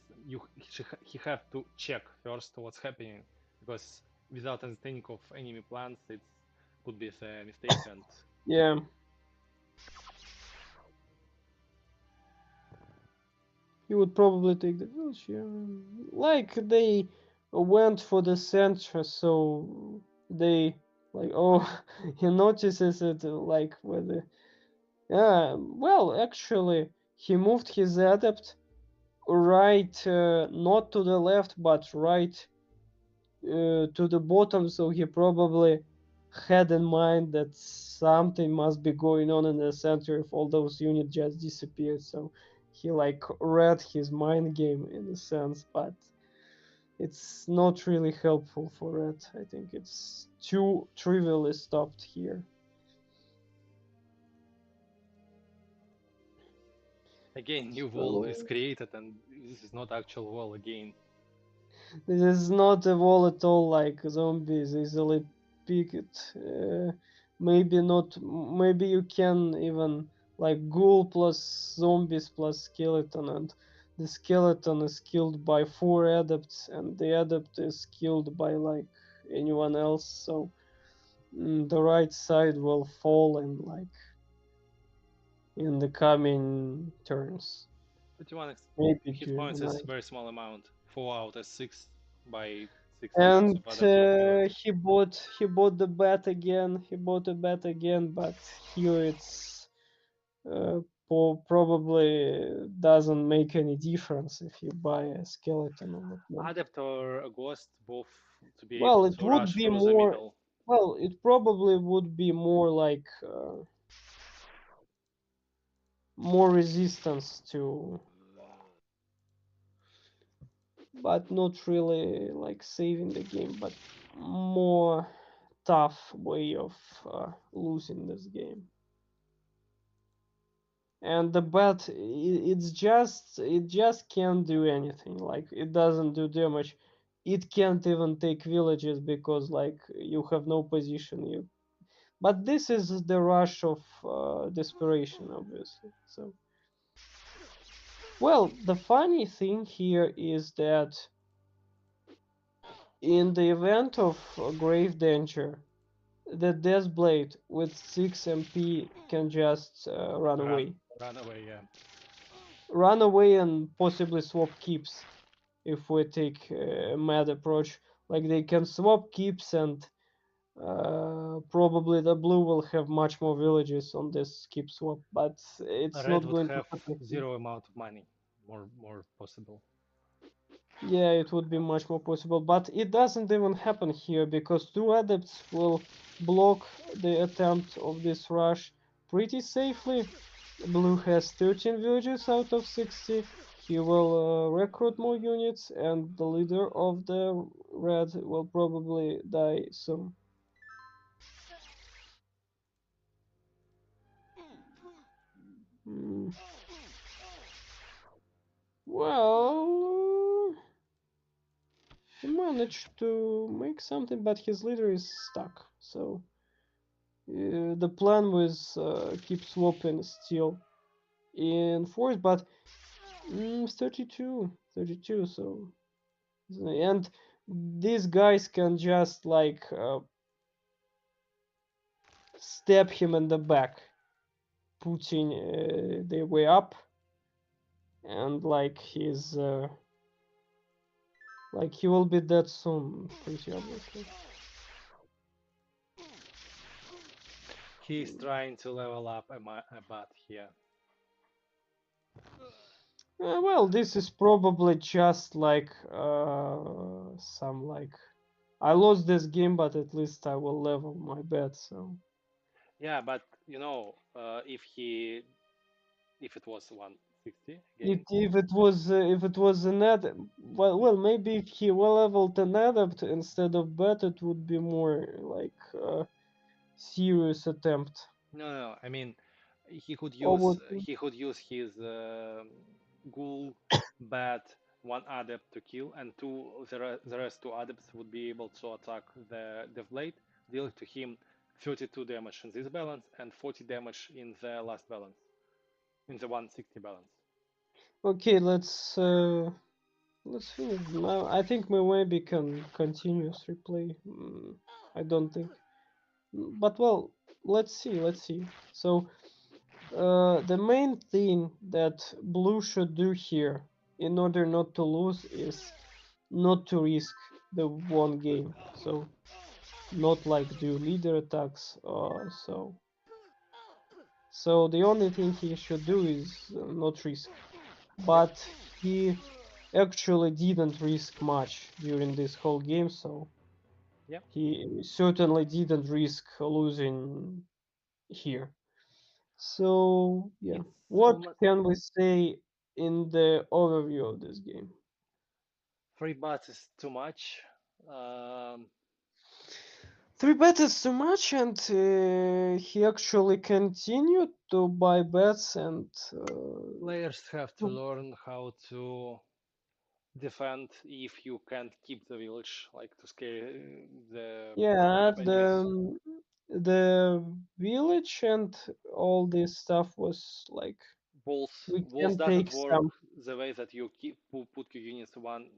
he have to check first what's happening because without understanding of enemy plans, it could be a mistake. And yeah. He would probably take the wheelchair. Like they went for the center, so they like oh he notices it like with the yeah. Well, actually, he moved his adept right, not to the left, but right to the bottom. So he probably had in mind that something must be going on in the center if all those units just disappeared. So he like read his mind game in a sense, but it's not really helpful for it. I think it's too trivially stopped here. again, new wall is So created, and this is not actual wall again. this is not a wall at all like zombies easily pick it. Maybe not. Maybe you can even like ghoul plus zombies plus skeleton, and the skeleton is killed by 4 adepts, and the adept is killed by like anyone else. So the right side will fall and like in the coming turns. 21 Maybe hit to points is nine. very small amount. 4 out of 6 by 6 units And of adept you can do it. he bought the bat again. He bought the bat again, but here it's probably doesn't make any difference if you buy a skeleton or whatnot. Adept or a ghost, both to be Well, able it to would rush be through the more. middle. Well, it probably would be more like more resistance to, but not really like saving the game, but more tough way of losing this game. And the bat, it just can't do anything. Like it doesn't do damage. It can't even take villages because like you have no position. But this is the rush of desperation, obviously. So, well, the funny thing here is that in the event of grave danger, the Death Blade with 6 MP can just run Run, away. run away, yeah. Run away and possibly swap keeps if we take a mad approach. Like they can swap keeps and probably the blue will have much more villages on this keep swap, but it's Red not would going to have happen here. zero amount of money, more possible. Yeah, it would be much more possible, but it doesn't even happen here because two adepts will block the attempt of this rush pretty safely. Blue has 13 villages out of 60. He will recruit more units, and the leader of the red will probably die soon. Hmm. Well, he managed to make something, but his leader is stuck. So the plan was keep swapping still in force, but 32, 32. So and these guys can just like stab him in the back, putting their way up, and like he will be dead soon, pretty obviously. He's trying to level up a bat here. Well, this is probably just like some like I lost this game, but at least I will level my bet. So Yeah, but you know, if it was 160 if again, it was an adept, well maybe if he well leveled an adept instead of bet, it would be more like serious attempt. no, I mean, Or would he could use his ghoul, bat, one adept to kill, and the rest two adepts would be able to attack the blade, dealing to him 32 damage in this balance and 40 damage in the last balance, in the 160 balance. okay, let's finish now. I think we maybe can continuous replay. I don't think. But well, let's see. So the main thing that blue should do here in order not to lose is not to risk the one game. So not like do leader attacks or so. So the only thing he should do is not risk. Yep. But he actually didn't risk much during this whole game, so Yep. he certainly didn't risk losing here. So yeah, It's what almost can we say in the overview of this game? 3 bats is too much. Um, Three bet is too much, and he actually continued to buy bets and Players have to learn how to defend if you can't keep the village, like to scare yeah, the enemies. the village and all this stuff was like we Walls can doesn't take work some. the way that you put your units one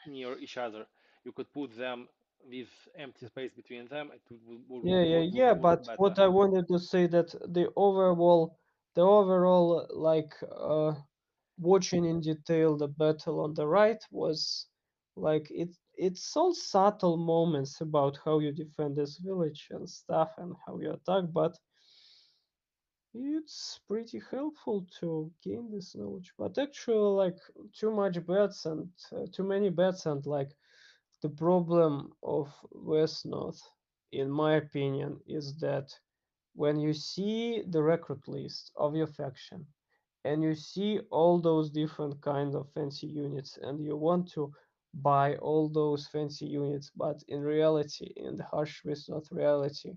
near each other. You could put them with empty space between them. It Yeah, would yeah, work but better. what I wanted to say that the overall the overall watching in detail the battle on the right was like it's all subtle moments about how you defend this village and stuff and how you attack, but it's pretty helpful to gain this knowledge. But actually, like too much bets and too many bets and like the problem of West North, in my opinion, is that when you see the recruit list of your faction and you see all those different kind of fancy units and you want to buy all those fancy units, but in reality, in the harsh West North reality,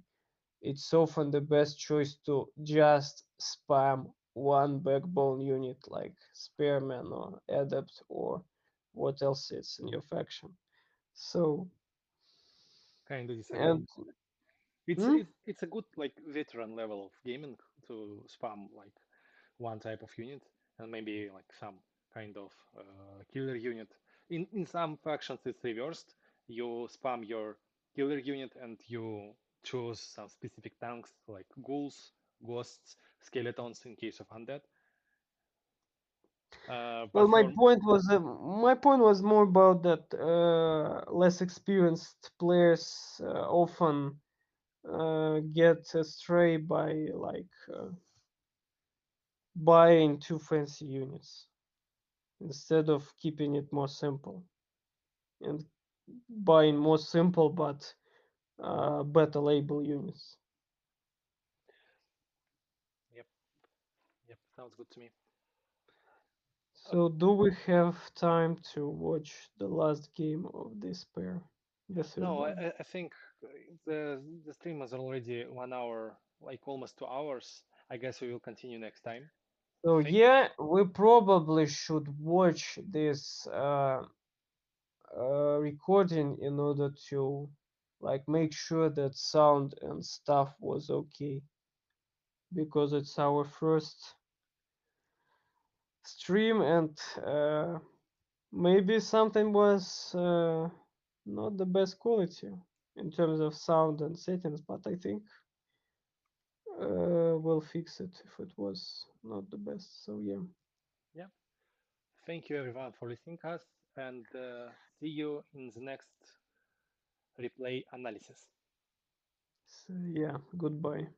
it's often the best choice to just spam one backbone unit like Spearman or Adept or what else is in your faction. So, Kind of disagree. and It's hmm? it's it's a good like veteran level of gaming to spam like one type of unit and maybe like some kind of killer unit. In some factions it's reversed. You spam your killer unit and you choose some specific tanks like ghouls, ghosts, skeletons in case of undead. Well, But for my point was more about that less experienced players often get astray by buying too fancy units instead of keeping it more simple and buying more simple but better label units. yep, yep, sounds good to me. Uh, So, do we have time to watch the last game of this pair, the third no, one? I think the stream is already 1 hour, like almost 2 hours. I guess we will continue next time. So Thank yeah, we probably should watch this recording in order to like make sure that sound and stuff was okay because it's our first stream and maybe something was not the best quality in terms of sound and settings, but I think we'll fix it if it was not the best. So yeah, Yeah. Thank you everyone for listening us and see you in the next replay analysis. so yeah, goodbye.